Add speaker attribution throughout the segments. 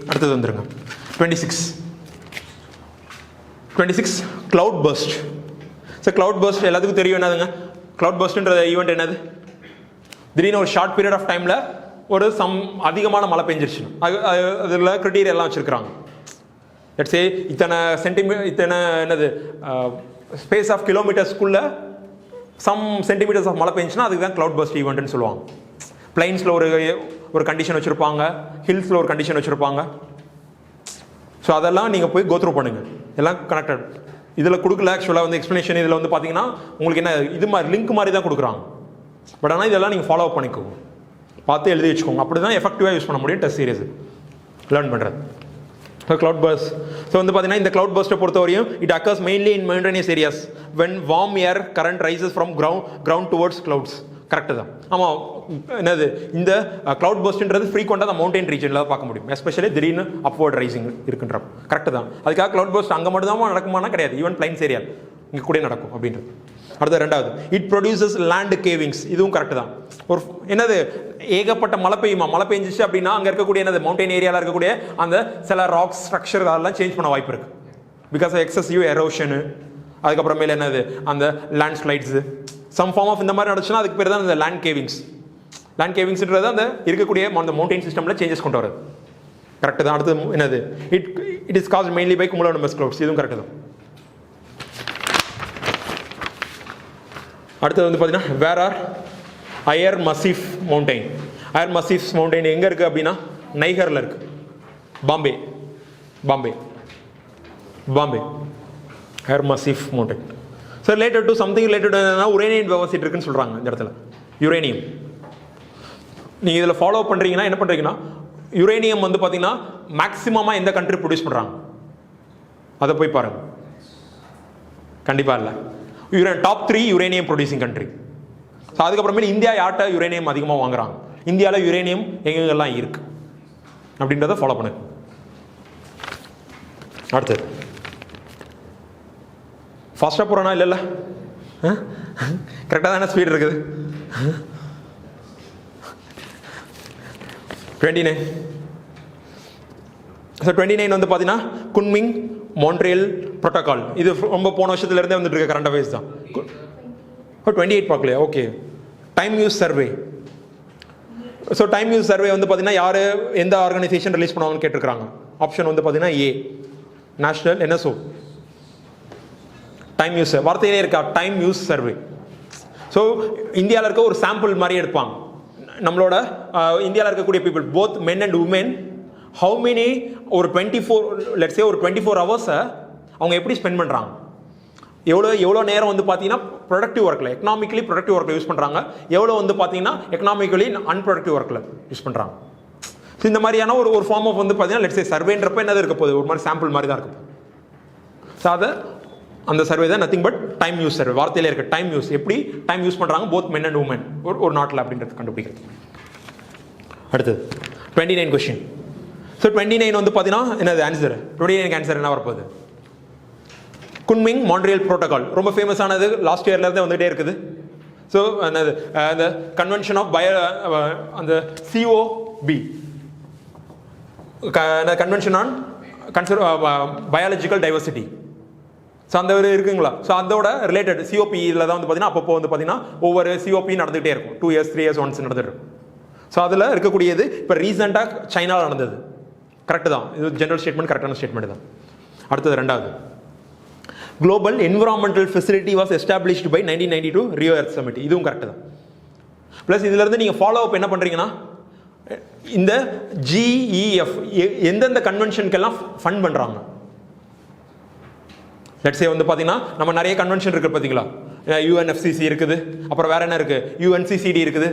Speaker 1: அடுத்தது வந்துருங்க 26 cloud burst. So cloud burst எல்லாத்துக்கும் தெரியும் என்னதுங்க. cloud burstன்ற ஈவெண்ட் என்னது, திடீர்னு ஒரு ஷார்ட் பீரியட் ஆஃப் டைமில் ஒரு அதிகமான மழை பெஞ்சிருச்சு. அதில் கிரிட்டீரியா எல்லாம் வச்சுருக்காங்க. லெட்ஸ் சே இத்தனை என்னது ஸ்பேஸ் ஆஃப் கிலோமீட்டர்ஸ்க்குள்ள சென்டிமீட்டர்ஸ் ஆஃப் மழை பெஞ்சுன்னா அதுக்கு தான் கிளவுட் பர்ஸ்ட் ஈவெண்ட்னு சொல்லுவாங்க. பிளைன்ஸில் ஒரு கண்டிஷன் வச்சுருப்பாங்க, ஹில்ஸில் ஒரு கண்டிஷன் வச்சுருப்பாங்க. ஸோ அதெல்லாம் நீங்கள் போய் கோத்ரூ பண்ணுங்கள், எல்லாம் கனெக்டட். இதில் கொடுக்கல ஆக்சுவலாக வந்து எக்ஸ்ப்ளனேஷன். இதில் வந்து பார்த்தீங்கன்னா உங்களுக்கு என்ன இது மாதிரி லிங்க் மாதிரி தான் கொடுக்குறாங்க. பட் ஆனால் இதெல்லாம் நீங்கள் ஃபாலோ அப் பண்ணிக்கோங்க, பார்த்து எழுதி வச்சுக்கோங்க. அப்படி தான் எஃபெக்டிவாக யூஸ் பண்ண முடியும் டெஸ்ட் சீரியஸ் லேர்ன் பண்ணுறது. ஸோ கிளவுட் பர்ஸ்ட் வந்து பார்த்தீங்கன்னா இந்த கிளவுட் பர்ஸ்ட்டை பொறுத்தவரையும் it occurs mainly in mountainous areas when warm air current rises from ground towards clouds. Correct தான். ஆமாம், என்னது இந்த கிளவுட் பர்ஸ்ட்ன்றது ஃப்ரீக்வெண்ட்டாக அந்த மவுண்டன் ரீஜனில் தான் பார்க்க முடியும், எஸ்பெஷலி திடீர்னு அப்வர்ட் ரைசிங் இருக்குன்ற. கரெக்டு தான். அதுக்காக கிளவுட் பர்ஸ்ட் அங்கே மட்டும் தான் நடக்குமானா கிடையாது, ஈவன் பிளைன்ஸ் ஏரியா இங்கே கூட நடக்கும் அப்படின்றது. அடுத்த ரெண்டாவது, இட் ப்ரொடியூசஸ் லேண்ட் கேவிங்ஸ். இதுவும் கரெக்டு தான். ஒரு என்னது ஏகப்பட்ட மழை பெய்யுமா, மழை பெஞ்சிச்சு அப்படின்னா அங்கே இருக்கக்கூடிய என்னது மவுண்டன் ஏரியாவில் இருக்கக்கூடிய அந்த சில ராக்ஸ் ஸ்ட்ரக்சர் அதெல்லாம் சேஞ்ச் பண்ண வாய்ப்பு இருக்குது. பிகாஸ் ஆஃப் எக்ஸசிவ் எரோஷனு, அதுக்கப்புறமேல என்னது அந்த landslides some form of இந்த மாதிரி நடந்துச்சுன்னா அதுக்கு பேர் தான் இந்த லேண்ட் கேவிங்ஸ். லேண்ட் கேவிங்ஸ்ன்றது அந்த இருக்கக்கூடிய அந்த மவுண்டன் சிஸ்டமில் சேஞ்சஸ் கொண்டு வரது. கரெக்டு தான். அடுத்து என்னது, it is caused mainly by cumulonimbus clouds. இதுவும் கரெக்டு தான். அடுத்தது வந்து பார்த்தீங்கன்னா where are Air Massif mountain. Air Massif mountain எங்கே இருக்குது அப்படின்னா நைகரில் இருக்குது. Bombay Air Massif mountain. So related to something related uranium deposit இருக்குன்னு சொல்கிறாங்க இந்த இடத்துல. யுரேனியம் நீங்கள் இதில் ஃபாலோ பண்ணுறீங்கன்னா என்ன பண்ணுறீங்கன்னா, யுரேனியம் வந்து பார்த்தீங்கன்னா மேக்ஸிமமாக எந்த கண்ட்ரி ப்ரொடியூஸ் பண்ணுறாங்க அதை போய் பாருங்கள். கண்டிப்பாக இல்லை. Top 3 uranium producing country. So அதுக்கப்புறமேல இந்தியா யார்கிட்ட யுரேனியம் அதிகமாக வாங்குறாங்க, இந்தியாவில் யுரேனியம் எங்கெங்கெல்லாம் இருக்கு அப்படின்றத ஃபாலோ பண்ணுங்க. அடுத்தது ஃபாஸ்ட்டாக போகிறோன்னா இல்லைல்ல, கரெக்டாக தானே ஸ்பீட் இருக்குது. 29. ஸோ 29 வந்து பார்த்தீங்கன்னா குன்மிங் மான்ட்ரியல் புரோட்டோகால். இது ரொம்ப போன வருஷத்துலேருந்தே வந்துட்டு இருக்க கரண்ட் அஃபேர்ஸ் தான். 28 பார்க்கலையா? Okay. Time use survey. So time use survey வந்து பார்த்தீங்கன்னா யார் எந்த ஆர்கனைசேஷன் ரிலீஸ் பண்ணுவாங்கன்னு கேட்டிருக்காங்க. ஆப்ஷன் வந்து பார்த்தீங்கன்னா ஏ, நேஷனல் என்எஸ்ஓ. டைம் யூஸ் வார்த்தையிலே இருக்கா, டைம் யூஸ் சர்வே. ஸோ இந்தியாவில் இருக்க ஒரு சாம்பிள் மாதிரி எடுப்பாங்க. நம்மளோட இந்தியாவில் இருக்கக்கூடிய people both men and women how many ஒரு 24 ஹவர்ஸை அவங்க எப்படி ஸ்பெண்ட் பண்ணுறாங்க, எவ்வளோ நேரம் வந்து பார்த்தீங்கன்னா ப்ரொடக்டிவ் ஒர்க்கில் எக்கனாமிக்கலி ப்ரொடக்டிவ் ஒர்க்கில் யூஸ் பண்ணுறாங்க, எவ்வளோ வந்து பார்த்தீங்கன்னா எக்கனாமிக்கலி அன்ப்ரொடக்டிவ் ஒர்க்கில் யூஸ் பண்ணுறாங்க. ஸோ இந்த மாதிரியான ஒரு ஃபார்ம் ஆஃப் வந்து பார்த்தீங்கன்னா லெட்ஸ் சே சர்வேன்றப்ப என்னது இருக்க போகுது, ஒரு மாதிரி சாம்பிள் மாதிரி தான் இருக்கும். ஸோ அதை அந்த சர்வே தான் nothing but time use survey. வார்த்தையில இருக்க டைம் யூஸ், எப்படி டைம் யூஸ் பண்ணுறாங்க போத் மென் அண்ட் உமன் ஒரு நாட்டில் அப்படின்றது கண்டுபிடிக்கிறது. அடுத்தது 29 கொஸ்டின். ஸோ 29 வந்து பார்த்தீங்கன்னா என்னது ஆன்சர், 29 ஆன்சர் என்ன வரப்போகுது, குன்மிங் மான்ட்ரியல் புரோட்டோகால். ரொம்ப ஃபேமஸானது, லாஸ்ட் இயர்லேருந்தே வந்துகிட்டே இருக்குது. ஸோ என்னது அந்த கன்வென்ஷன் ஆஃப் அந்த COB convention on biological diversity. So அந்த ஒரு இருக்குங்களா, ஸோ அதோட ரிலேட்டட் COP இதில் தான் வந்து பார்த்தீங்கன்னா அப்பப்போ வந்து பார்த்தீங்கன்னா ஒவ்வொரு COP நடந்துகிட்டே இருக்கும், 2 years 3 years ஒன்ஸ் நடந்துட்டு இருக்கும். ஸோ அதில் இருக்கக்கூடியது இப்போ ரீசெண்டாக சைனாவில் நடந்தது. கரெக்டு தான், இது ஜென்ரல் ஸ்டேட்மெண்ட், கரெக்டான ஸ்டேட்மெண்ட் தான். அடுத்தது ரெண்டாவது, global environmental facility was established by 1992 Rio Earth summit. இதுவும் கரெக்டு தான். ப்ளஸ் இதிலிருந்து நீங்கள் ஃபாலோ அப் என்ன பண்ணுறீங்கன்னா, இந்த GEF எந்தெந்த கன்வென்ஷனுக்கெல்லாம் ஃபண்ட் பண்ணுறாங்க. லெட்ஸ் சே வந்து பார்த்தீங்கன்னா நம்ம நிறைய கன்வென்ஷன் இருக்குது பார்த்தீங்களா, UNFCCC இருக்குது, அப்புறம் வேற என்ன இருக்குது, UNCCD இருக்குது,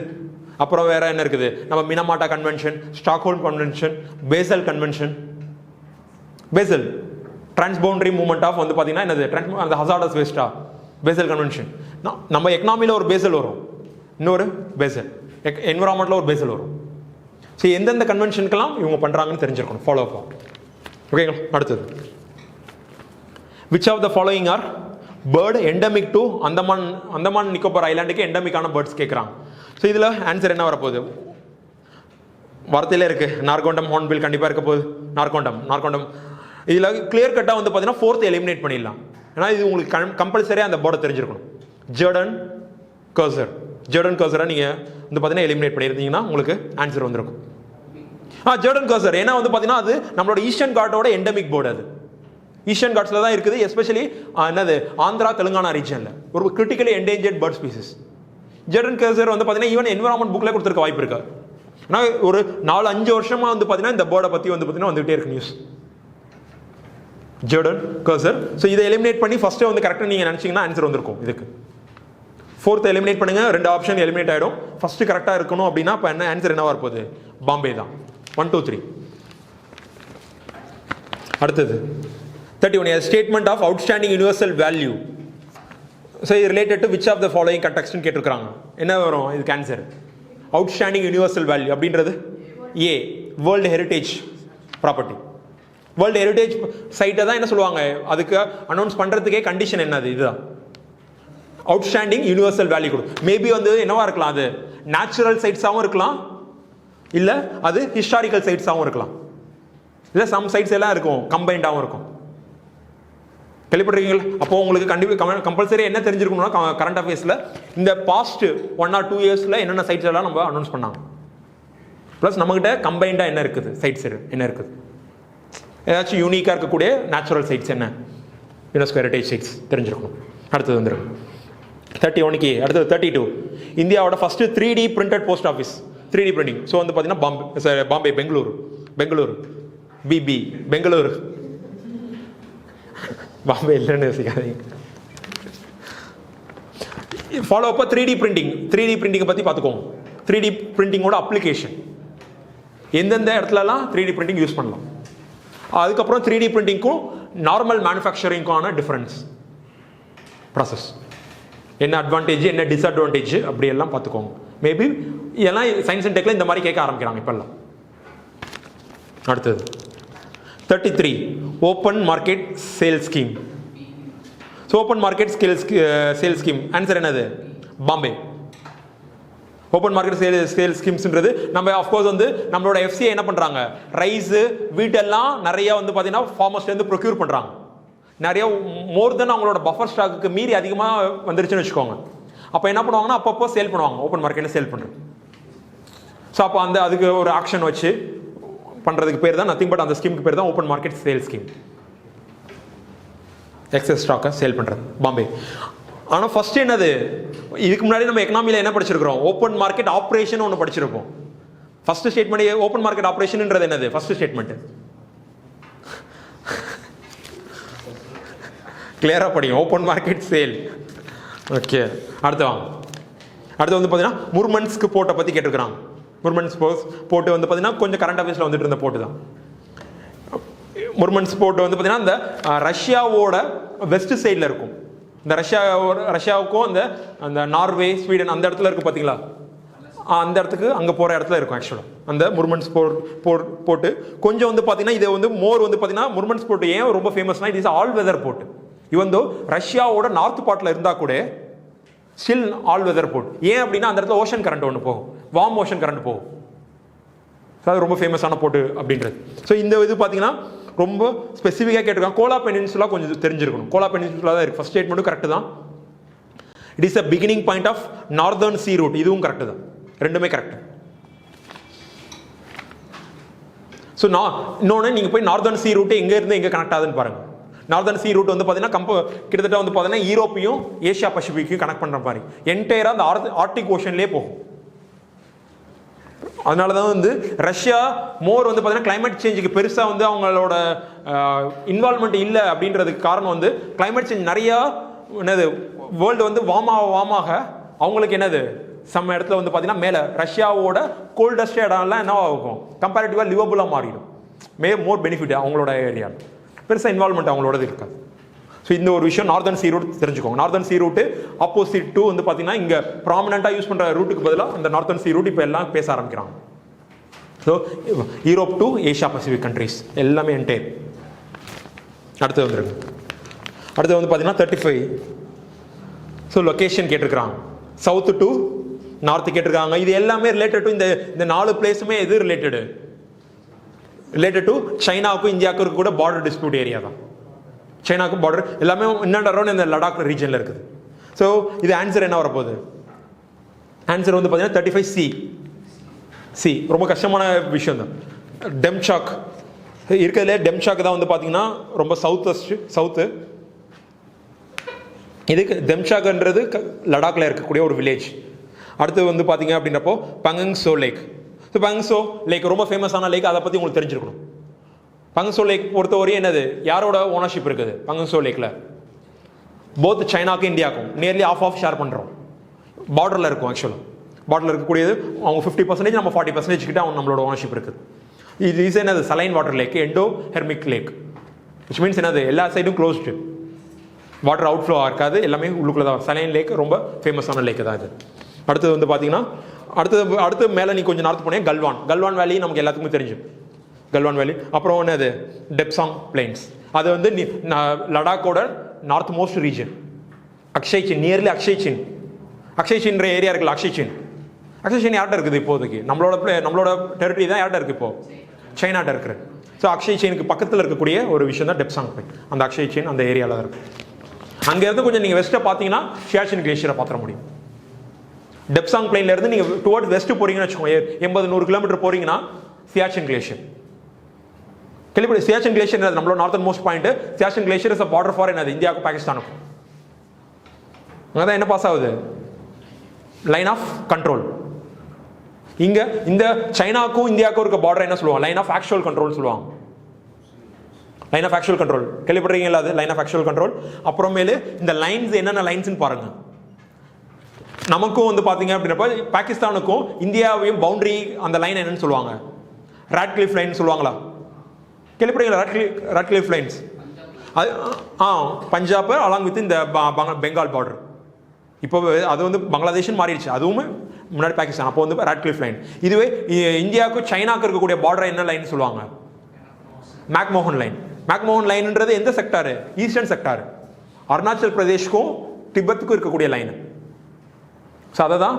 Speaker 1: அப்புறம் வேற என்ன இருக்குது, நம்ம Minamata convention, Stockholm convention, Basel convention, Basel transboundary movement of வந்து பார்த்தீங்கன்னா என்னது அந்த ஹசார்டஸ் வேஸ்டா பேசல் கன்வென்ஷன். நம்ம எக்கனாமியில் ஒரு பேசல் வரும், இன்னொரு பேசல் என்விரான்மெண்ட்டில் ஒரு பேசல் வரும். ஸோ எந்தெந்த கன்வென்ஷனுக்கெல்லாம் இவங்க பண்ணுறாங்கன்னு தெரிஞ்சிருக்கணும், ஃபாலோ அப். ஓகேங்களா? அடுத்தது, which of the following are bird endemic to Andaman Nicobar ஐலாண்டுக்கு எண்டமிக்கான பேர்ட்ஸ் கேட்குறாங்க. ஸோ இதில் ஆன்சர் என்ன வரப்போகுது, வார்த்தையிலே இருக்குது, நார்கோண்டம் ஹார்ன்பில் கண்டிப்பாக இருக்க போகுது. நார்கோண்டம் இதில் கிளியர் கட்டாக வந்து பார்த்தீங்கன்னா ஃபோர்த் எலிமினேட் பண்ணிடலாம். ஏன்னா இது உங்களுக்கு கம்பல்சரியாக அந்த போர்டை தெரிஞ்சிருக்கணும். ஜோர்டன் கர்சரை நீங்கள் வந்து பார்த்தீங்கன்னா எலிமினேட் பண்ணியிருந்தீங்கன்னா உங்களுக்கு ஆன்சர் வந்திருக்கும். ஜோர்டன் கர்சர் ஏன்னா வந்து பார்த்தீங்கன்னா அது நம்மளோட ஈஸ்டர்ன் காட்டோட எண்டமிக் போர்டு. அது ஈஸ்டர்ன் காட்ஸில் தான் இருக்குது. எஸ்பெஷலி என்னது ஆந்திரா தெலுங்கானா ரீஜனில் ஒரு critically endangered bird species. Jerdon courser வந்து பார்த்தீங்கன்னா ஈவன் என்விரான்மெண்ட் புக்கில் கொடுத்துருக்க வாய்ப்பு இருக்கா. ஆனால் ஒரு 4-5 வருஷமா வந்து பார்த்தீங்கன்னா இந்த போர்டை பற்றி வந்து பார்த்தீங்கன்னா வந்துகிட்டே இருக்கு நியூஸ். Jordan cursor. ஸோ இதை எலிமினேட் பண்ணி ஃபர்ஸ்ட்டே வந்து கரெக்டாக நீங்கள் நினச்சிங்கன்னா ஆன்சர் வந்திருக்கும். இதுக்கு ஃபோர்த் எலிமினேட் பண்ணுங்க, 2 ஆப்ஷன் எலிமினேட் ஆகிடும். ஃபர்ஸ்ட் கரெக்டாக இருக்கணும் அப்படின்னா இப்போ என்ன ஆன்சர் என்னவா இருப்போது? பாம்பே தான். 1 2 3. அடுத்தது 31. Statement of outstanding universal value. So இது related to which of the following கண்டெக்ஸ்ட்னு கேட்டிருக்காங்க. என்ன வரும் இதுக்கு ஆன்சர்? அவுட்ஸ்டாண்டிங் யூனிவர்சல் வேல்யூ அப்படின்றது a world heritage property. World heritage சைட்டை தான் என்ன சொல்லுவாங்க, அதுக்கு அனௌன்ஸ் பண்ணுறதுக்கே கண்டிஷன் என்னது? இதுதான் அவுட்ஸ்டாண்டிங் யூனிவர்சல் வேல்யூ கொடுக்கும். மேபி வந்து என்னவா இருக்கலாம், அது நேச்சுரல் சைட்ஸாகவும் இருக்கலாம், இல்லை அது ஹிஸ்டாரிக்கல் சைட்ஸாகவும் இருக்கலாம், இல்லை சம் சைட்ஸ் எல்லாம் இருக்கும் கம்பைண்டாகவும் இருக்கும். கேள்விப்பட்டிருக்கீங்களா? அப்போ உங்களுக்கு கம்பல்சரி என்ன தெரிஞ்சிருக்கணும்னா கரண்ட் அஃபேர்ஸில் இந்த பாஸ்ட் 1 or 2 இயர்ஸில் என்னென்ன சைட்ஸ் எல்லாம் நம்ம அனௌன்ஸ் பண்ணாங்க, ப்ளஸ் நம்மகிட்ட கம்பைண்டாக என்ன இருக்குது, சைட்ஸ் என்ன இருக்குது, ஏதாச்சும் யூனிக்காக இருக்கக்கூடிய நேச்சுரல் சைட்ஸ் என்ன, யுனெஸ்கோ ஹெரிட்டேஜ் சைட்ஸ் தெரிஞ்சிருக்கணும். அடுத்தது வந்துடும் 31க்கு. அடுத்தது 32. இந்தியாவோட first 3D printed post office. 3D printing. So வந்து பார்த்தீங்கன்னா பாம்பே பெங்களூரு பிபி பெங்களூரு பாம்பே இல்லைன்னு யோசிக்காதீங்க. ஃபாலோ அப்போ 3D பிரிண்டிங்கை பற்றி பார்த்துக்கோங்க. 3D பிரிண்டிங்கோட அப்ளிகேஷன் எந்தெந்த இடத்துலலாம் 3D பிரிண்டிங் யூஸ் பண்ணலாம். அதுக்கப்புறம் 3D பிரிண்டிங்க்கும் நார்மல் மேனுஃபேக்சரிங்கான டிஃபரன்ஸ் ப்ராசஸ், என்ன அட்வான்டேஜ் என்ன டிஸ்அட்வான்டேஜ் அப்படி எல்லாம் பார்த்துக்கோங்க. மேபி எல்லாம் சயின்ஸ் அண்ட் டெக்ல இந்த மாதிரி கேட்க ஆரம்பிக்கிறாங்க இப்பெல்லாம். அடுத்தது 33. Open market sale scheme. So open market sale scheme answer என்னது? பாம்பே. ஓப்பன் மார்க்கெட் சேல் ஸ்கீம்ஸ்ன்றது நம்ம ஆஃப்கோர்ஸ் வந்து நம்மளோட எஃப்சிஐ என்ன பண்ணுறாங்க, ரைஸு வீட்டெல்லாம் நிறைய வந்து பார்த்தீங்கன்னா ஃபார்மர்ஸ்லேருந்து ப்ரொக்யூர் பண்ணுறாங்க. நிறைய மோர் தென் அவங்களோட பஃபர் ஸ்டாக்கு மீறி அதிகமாக வந்துருச்சுன்னு வச்சுக்கோங்க. அப்போ என்ன பண்ணுவாங்கன்னா அப்பப்போ சேல் பண்ணுவாங்க, ஓப்பன் மார்க்கெட்டில் சேல் பண்ணுறது. ஸோ அப்போ அதுக்கு ஒரு ஆக்ஷன் வச்சு பண்ணுறதுக்கு பேர் தான் நத்திங் பட் அந்த ஸ்கீமுக்கு பேர் தான் open market sale scheme. Excess ஸ்டாக்கை சேல் பண்ணுறது பாம்பே. ஆனால் ஃபர்ஸ்ட் என்னது, இதுக்கு முன்னாடி நம்ம எக்கனாமியில் என்ன படிச்சிருக்கிறோம், ஓப்பன் மார்க்கெட் ஆப்ரேஷன் ஒன்று படிச்சிருப்போம். ஃபர்ஸ்ட் ஸ்டேட்மெண்ட் ஓப்பன் மார்க்கெட் ஆப்ரேஷன்ன்றது என்னது? ஃபர்ஸ்ட் ஸ்டேட்மெண்ட் கிளியரா படியும், ஓப்பன் மார்க்கெட் சேல். ஓகே, அடுத்து வந்து பார்த்தீங்கன்னா முர்மன்ஸ்க்கு போட்டை பற்றி கேட்டிருக்கிறாங்க. முர்மன்ஸ் போட்டு வந்து பார்த்தீங்கன்னா கொஞ்சம் கரண்ட் அஃபேர்ஸில் வந்துட்டு இருந்த போட்டு தான். முர்மன்ஸ் போட்டு வந்து பார்த்தீங்கன்னா இந்த ரஷ்யாவோட வெஸ்ட் சைடில் இருக்கும். இந்த ரஷ்யாவுக்கும் அந்த நார்வே ஸ்வீடன் அந்த இடத்துல இருக்கும் பார்த்தீங்களா, அந்த இடத்துக்கு அங்கே போகிற இடத்துல இருக்கும் ஆக்சுவலாக அந்த முர்மன்ஸ் போட்டு. கொஞ்சம் வந்து பார்த்தீங்கன்னா இது வந்து மோர் வந்து பார்த்தீங்கன்னா முர்மன்ஸ் போட்டு ஏன் ரொம்ப ஃபேமஸ்னா, இட் இஸ் ஆல் வெதர் போட்டு. இவன் ரஷ்யாவோட நார்த் பார்ட்டில் இருந்தால் கூட ஸ்டில் ஆல் வெதர் போட். ஏன் அப்படின்னா அந்த இடத்துல ஓஷன் கரண்ட் ஒன்று போகும், வார்ம் ஓஷன் கரண்ட் போகும். அது ரொம்ப ஃபேமஸான போட்டு அப்படின்றது. ஸோ இந்த இது பார்த்தீங்கன்னா ரொம்ப ஸ்பெசிஃபிக்காக கேட்டிருக்காங்க. கோலா பெனின்சுலா கொஞ்சம் தெரிஞ்சிருக்கணும். கோலா பெனின்சுலா தான் இருக்கு. ஃபர்ஸ்ட் ஸ்டேட்மெண்ட்டும் கரெக்ட் தான். It is a beginning point of northern sea route. இதுவும் கரெக்ட் தான், ரெண்டுமே கரெக்ட். ஸோ இன்னொன்று நீங்கள் போய் நார்தர்ன் சீ ரூட்டு எங்கே இருந்து எங்கே கனெக்ட் ஆகுதுன்னு பாருங்க. நார்தர்ன் சீ ரூட் வந்து பார்த்தீங்கன்னா கிட்டத்தட்ட வந்து பார்த்தீங்கன்னா யூரோப்பையும் ஏஷியா பசிபிக்கையும் கனெக்ட் பண்ணுற மாதிரி என்டையராக அந்த ஆர்டிக் ஓஷன்லேயே போகும். அதனால தான் வந்து ரஷ்யா மோர் வந்து பார்த்தீங்கன்னா கிளைமேட் சேஞ்சுக்கு பெருசாக வந்து அவங்களோட இன்வால்மெண்ட் இல்லை அப்படின்றதுக்கு காரணம் வந்து கிளைமேட் சேஞ்ச் நிறையா என்னது வேர்ல்டு வந்து வாமாக அவங்களுக்கு என்னது சம் இடத்துல வந்து பார்த்தீங்கன்னா மேலே ரஷ்யாவோட கோல்டஸ்ட் இடம்லாம் என்னவா இருக்கும், கம்பேரிட்டிவாக லிவபுளாக மாறிடும். மோர் பெனிஃபிட் அவங்களோட ஏரியா, பெருசாக இன்வால்மெண்ட் அவங்களோடது இருக்காது. ஸோ இந்த ஒரு விஷயம் நார்தர்ன் சீ ரூட் தெரிஞ்சுக்கோங்க. Northern sea route opposite to வந்து பார்த்தீங்கன்னா இங்கே ப்ராமினெண்ட்டாக யூஸ் பண்ணுற ரூட்டுக்கு பதிலாக அந்த நார்தர்ன் சீ ரூட் இப்போ எல்லாம் பேச ஆரம்பிக்கிறாங்க. So Europe to Asia Pacific countries எல்லாமே என்டையர். அடுத்து வந்துருக்கு. அடுத்து வந்து பார்த்தீங்கன்னா 35. ஸோ லொக்கேஷன் கேட்டிருக்கிறாங்க. சவுத்து டு நார்த்து கேட்டிருக்காங்க. இது எல்லாமே ரிலேட்டட் டு இந்த 4 பிளேஸுமே எது ரிலேட்டடு, ரிலேட்டட் டு சைனாவுக்கும் இந்தியாவுக்கும் கூட பார்டர் டிஸ்பியூட் ஏரியா தான். சைனாவுக்கும் பார்டர் எல்லாமே இன்னும் அரௌண்ட் இந்த லடாக் ரீஜனில் இருக்குது. ஸோ இது ஆன்சர் என்ன வரப்போகுது? ஆன்சர் வந்து பார்த்தீங்கன்னா 35C. சி ரொம்ப கஷ்டமான விஷயம் தான். டெம்சாக் இருக்கிறதுலே டெம்சாக் தான் வந்து பார்த்தீங்கன்னா ரொம்ப சவுத்து. இதுக்கு டெம்சாக்ன்றது லடாக்ல இருக்கக்கூடிய ஒரு வில்லேஜ். அடுத்து வந்து பார்த்தீங்க அப்படின்றப்போ பங்கங்சோ லேக். ஸோ பங்கங்சோ லேக் ரொம்ப ஃபேமஸான லேக், அதை பற்றி உங்களுக்கு தெரிஞ்சிருக்கணும். பங்கங்சோ லேக் பொறுத்தவரையும் என்னது, யாரோட ஓனர்ஷிப் இருக்குது பங்கங்சோ லேக்கில்? போத் சைனாக்கும் இந்தியாவுக்கும் நியர்லி ஆஃப் ஷேர் பண்ணுறோம். பார்டரில் இருக்கும். ஆக்சுவலாக பார்டரில் இருக்கக்கூடியது அவங்க 50%, நம்ம 40% கிட்ட அவங்க நம்மளோட ஓனர்ஷிப் இருக்குது. இது இஸ் என்னது saline water lake, endorheic lake, which means என்னது எல்லா சைடும் க்ளோஸ்டு, வாட்டர் அவுட் ஃப்ளோ இருக்காது, எல்லாமே உள்ளுக்குள்ள தான். சலைன் லேக் ரொம்ப ஃபேமஸான லேக் தான் இது. அடுத்தது வந்து பார்த்தீங்கன்னா அடுத்து மேலே நீ கொஞ்சம் நார்த்து போனேன், கல்வான் வேலி நமக்கு எல்லாத்துக்குமே தெரிஞ்சு. கல்வான் வேலி. அப்புறம் என்னது டெப்சாங் பிளைன்ஸ். அது வந்து லடாக்கோட north most region. Aksai Chin, nearly அக்ஷய்சின்ற ஏரியா இருக்குல்ல, அக்ஷய்சின் யார்கிட்ட இருக்குது இப்போதைக்கு? நம்மளோட டெரிட்டரி தான் யார்கிட்ட இருக்குது இப்போ? சைனாட்ட இருக்குது. ஸோ அக்ஷய்சினுக்கு பக்கத்தில் இருக்கக்கூடிய ஒரு விஷயம் தான் டெப்சாங் பிளைன். அந்த அக்ஷய்சின் அந்த ஏரியாவில் தான் இருக்குது. அங்கேருந்து கொஞ்சம் நீங்கள் வெஸ்ட்டை பார்த்தீங்கன்னா சியாச்சின் கிளேஷியரை பார்த்துட முடியும். டெப்சாங் பிளைன்ல இருந்து நீங்கள் டுவர்ட்ஸ் வெஸ்ட் போறீங்கன்னு வச்சுக்கோங்க, 80-100 கிலோமீட்டர் போறீங்கன்னா சியாச்சின் கிளேஷியர். கேள்விப்பட்ட சியாச்சின் கிளேஷியர் நம்மளோட northern most point. Siachen glacier is border for என்னது, இந்தியாவுக்கும் பாகிஸ்தானுக்கும். அங்கதான் என்ன பாஸ் ஆகுது, லைன் ஆஃப் கண்ட்ரோல். இங்க இந்த சைனாக்கும் இந்தியாவுக்கும் இருக்க பார்டர் என்ன சொல்லுவாங்க, லைன் ஆஃப் ஆக்சுவல் கண்ட்ரோல் சொல்லுவாங்க. லைன் ஆஃப் ஆக்சுவல் கண்ட்ரோல் கேள்விப்படுறீங்களா? அது லைன் ஆஃப் ஆக்சுவல் கண்ட்ரோல். அப்புறமேலு இந்த லைன்ஸ் என்னென்ன லைன்ஸ்னு பாருங்க. நமக்கும் வந்து பாத்தீங்க அப்படின்றப்ப பாகிஸ்தானுக்கும் இந்தியாவையும் பவுண்டரி அந்த லைன் என்னன்னு சொல்லுவாங்க, ராட்கிளிஃப் லைன் சொல்லுவாங்களா? கேள்விப்படுறீங்களா ராட்கிளிஃப் லைன்ஸ்? அது பஞ்சாப் அலாங் வித் இந்த பெங்கால் பார்டர். இப்போ அது வந்து பங்களாதேஷ் மாறிடுச்சு, அதுவுமே முன்னாடி பாகிஸ்தான். அப்போ வந்து ராட்கிளிஃப் லைன். இதுவே இந்தியாவுக்கும் சைனாவுக்கு இருக்கக்கூடிய பார்டர் என்ன லைன் சொல்லுவாங்க, மேக்மோகன் லைன். மேக்மோகன் லைன்ன்றது எந்த செக்டார், ஈஸ்டர்ன் செக்டார். அருணாச்சல் பிரதேஷ்க்கும் திபெத்துக்கும் இருக்கக்கூடிய லைன். ஸோ அதை தான்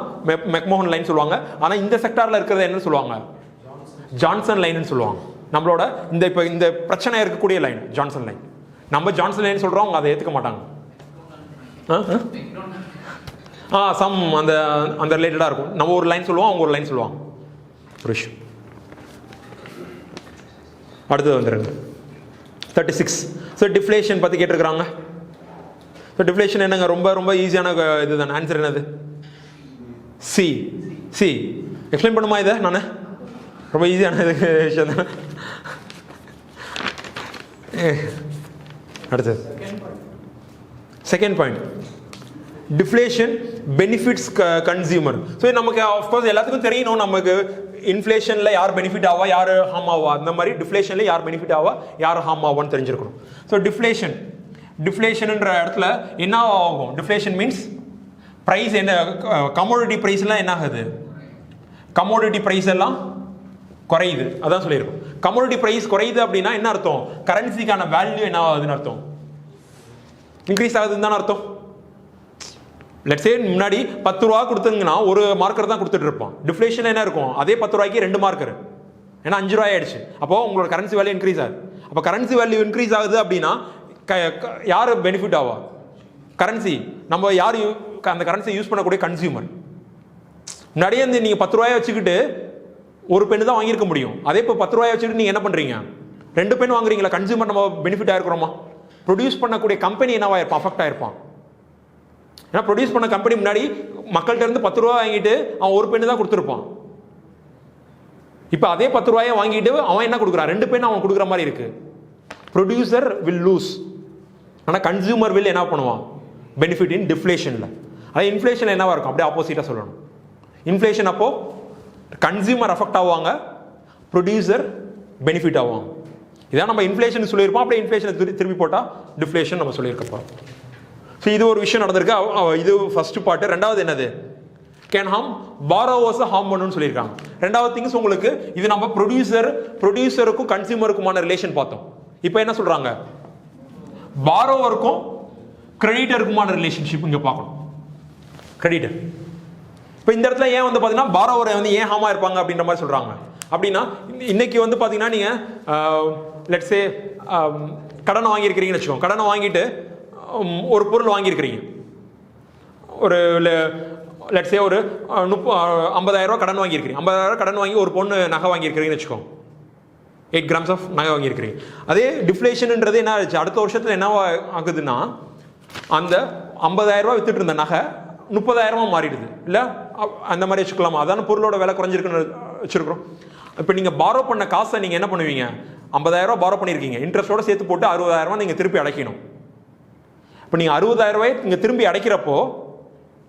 Speaker 1: மெக்மோகன் லைன் சொல்லுவாங்க. ஆனால் இந்த செக்டாரில் இருக்கிறது என்ன சொல்லுவாங்க, ஜான்சன் லைன்னு சொல்லுவாங்க. நம்மளோட இந்த பிரச்சனை இருக்கக்கூடிய லைன் ஜான்சன் லைன். நம்ம ஜான்சன் லைன் சொல்கிறோம், அவங்க அதை ஏற்றுக்க மாட்டாங்க. சம் அந்த ரிலேட்டடாக இருக்கும். நம்ம ஒரு லைன் சொல்லுவோம், அவங்க ஒரு லைன் சொல்லுவாங்க. ஒரு விஷயம். அடுத்தது வந்துருங்க 36. ஸோ டிஃப்ளேஷன் பற்றி கேட்டிருக்கிறாங்க. ஸோ டிஃப்ளேஷன் என்னங்க, ரொம்ப ரொம்ப ஈஸியான இதுதான். ஆன்சர் என்னது, சி. எக்ஸ்பிளைன் பண்ணுமா இதை நான்? ரொம்ப ஈஸியான விஷயம் தான். அடுத்தது second point, deflation benefits consumer. So நமக்கு ஆஃப்கோர்ஸ் எல்லாத்துக்கும் தெரியணும், நமக்கு இன்ஃப்ளேஷன்ல யார் பெனிஃபிட் ஆவா யார் ஹார்ம் ஆவா, அந்த மாதிரி டிஃப்ளேஷன்ல யார் பெனிஃபிட் ஆவா யார் ஹார்ம் ஆவான்னு தெரிஞ்சிருக்கணும். ஸோ டிஃப்ளேஷன்ன்ற இடத்துல என்ன ஆகும், டிஃப்ளேஷன் மீன்ஸ் ப்ரைஸ் என்ன, கமோடிட்டி ப்ரைஸ்லாம் என்ன ஆகுது, கமோடிட்டி ப்ரைஸ் எல்லாம் குறையுது. அதான் சொல்லியிருக்கோம். கமோடிட்டி ப்ரைஸ் குறையுது அப்படின்னா என்ன அர்த்தம், கரன்சிக்கான வேல்யூ என்ன ஆகுதுன்னு அர்த்தம், இன்க்ரீஸ் ஆகுதுன்னு தானே அர்த்தம். லெட்ஸ் சே முன்னாடி 10 ரூபா கொடுத்துங்கன்னா ஒரு மார்க்கர் தான் கொடுத்துட்டு இருப்போம். டிஃப்ளேஷன் என்ன இருக்கும், அதே 10 ரூபாய்க்கு 2 மார்க்கர், ஏன்னா 5 ரூபாய் ஆயிடுச்சு. அப்போ உங்களோட கரன்சி வேல்யூ இன்க்ரீஸ் ஆகுது. அப்போ கரன்சி வேல்யூ இன்க்ரீஸ் ஆகுது அப்படின்னா யார் பெனிஃபிட் ஆவா, கரன்சி. நம்ம யார் அந்த கரன்சி யூஸ் பண்ணக்கூடிய கன்சியூமர். முன்னாடியே நீங்க 10 ரூபாயை வச்சுக்கிட்டு ஒரு பென் தான் வாங்கியிருக்க முடியும். அதே இப்போ 10 ரூபாயை வச்சுக்கிட்டு நீங்க என்ன பண்றீங்க, 2 பென் வாங்குறீங்களா. கன்சியூமர் நம்ம பெனிஃபிட் ஆயிருக்கிறோமா, ப்ரொடியூஸ் பண்ணக்கூடிய கம்பெனி என்னவா இருப்பான், அஃபெக்ட் ஆயிருப்பான். ஏன்னா ப்ரொடியூஸ் பண்ண கம்பெனி முன்னாடி மக்கள்கிட்ட இருந்து 10 ரூபா வாங்கிட்டு அவன் ஒரு பெண்ணு தான் கொடுத்துருப்பான். இப்போ அதே 10 ரூபாயை வாங்கிட்டு அவன் என்ன கொடுக்குறான், 2 பெண் அவன் கொடுக்குற மாதிரி இருக்கு. ப்ரொடியூசர் வில் லூஸ், ஆனால் கன்சியூமர் வில் என்ன பண்ணுவான், பெனிஃபிட் இன் டிஃப்ளேஷன்ல. அது இன்ஃப்ளேஷன் என்னவா இருக்கும், அப்படியே ஆப்போசிட்டா சொல்லணும். இன்ஃப்ளேஷன் அப்போ கன்சியூமர் அஃபெக்ட் ஆவாங்க, ப்ரொடியூசர் பெனிஃபிட் ஆவாங்க. இதான் நம்ம இன்ஃப்ளேஷன் சொல்லியிருப்போம். அப்படியே இன்ஃப்ளேஷனை திருப்பி போட்டால் டிஃப்ளேஷன் நம்ம சொல்லியிருக்க போகிறோம். ஸோ இது ஒரு விஷயம் நடந்திருக்கு. இது ஃபர்ஸ்ட் பார்ட். ரெண்டாவது என்னது, கேன் ஹார்ம் பாரோவர்ஸை ஹார்ம் பண்ணணும்னு சொல்லியிருக்காங்க. ரெண்டாவது திங்ஸ் உங்களுக்கு இது நம்ம ப்ரொடியூசருக்கும் கன்சியூமருக்குமான ரிலேஷன் பார்த்தோம். இப்போ என்ன சொல்றாங்க, பாரோவருக்கும் கிரெடிட்டருக்குமான ரிலேஷன்ஷிப் இங்கே பார்க்கணும். கிரெடிட்டர் இப்போ இந்த இடத்துல ஏன் வந்து பார்த்தீங்கன்னா பாரோவரை வந்து ஏன் ஹார்மா இருப்பாங்க அப்படின்ற மாதிரி சொல்றாங்க. அப்படின்னா இன்னைக்கு வந்து பார்த்தீங்கன்னா நீங்கள் லெட்ஸே கடன் வாங்கியிருக்கிறீங்கன்னு வச்சுக்கோங்க. கடனை வாங்கிட்டு ஒரு பொருள் வாங்கியிருக்கிறீங்க. ஒரு லெட்ஸே ஒரு 50,000 கடன் வாங்கியிருக்கிறீங்க. 50,000 கடன் வாங்கி ஒரு பொண்ணு நகை வாங்கியிருக்கிறீங்கன்னு வச்சுக்கோங்க. 8 grams ஆஃப் நகை வாங்கியிருக்கிறீங்க. அதே டிஃப்ளேஷன்ன்றது என்ன ஆச்சு, அடுத்த வருஷத்தில் என்ன ஆகுதுன்னா அந்த 50,000 வித்துட்டு இருந்த நகை 30,000 மாறிடுது. இல்லை அந்த மாதிரி வச்சுக்கலாமா? அதான பொருளோட விலை குறைஞ்சிருக்குன்னு வச்சிருக்கிறோம். இப்போ நீங்கள் பாரோ பண்ண காசை நீங்கள் என்ன பண்ணுவீங்க? 50,000 பாரோ பண்ணியிருக்கீங்க, இன்ட்ரெஸ்ட்டோட சேர்த்து போட்டு 60,000 நீங்கள் திருப்பி அடைக்கணும். இப்போ நீங்கள் 60,000 நீங்கள் திரும்பி அடைக்கிறப்போ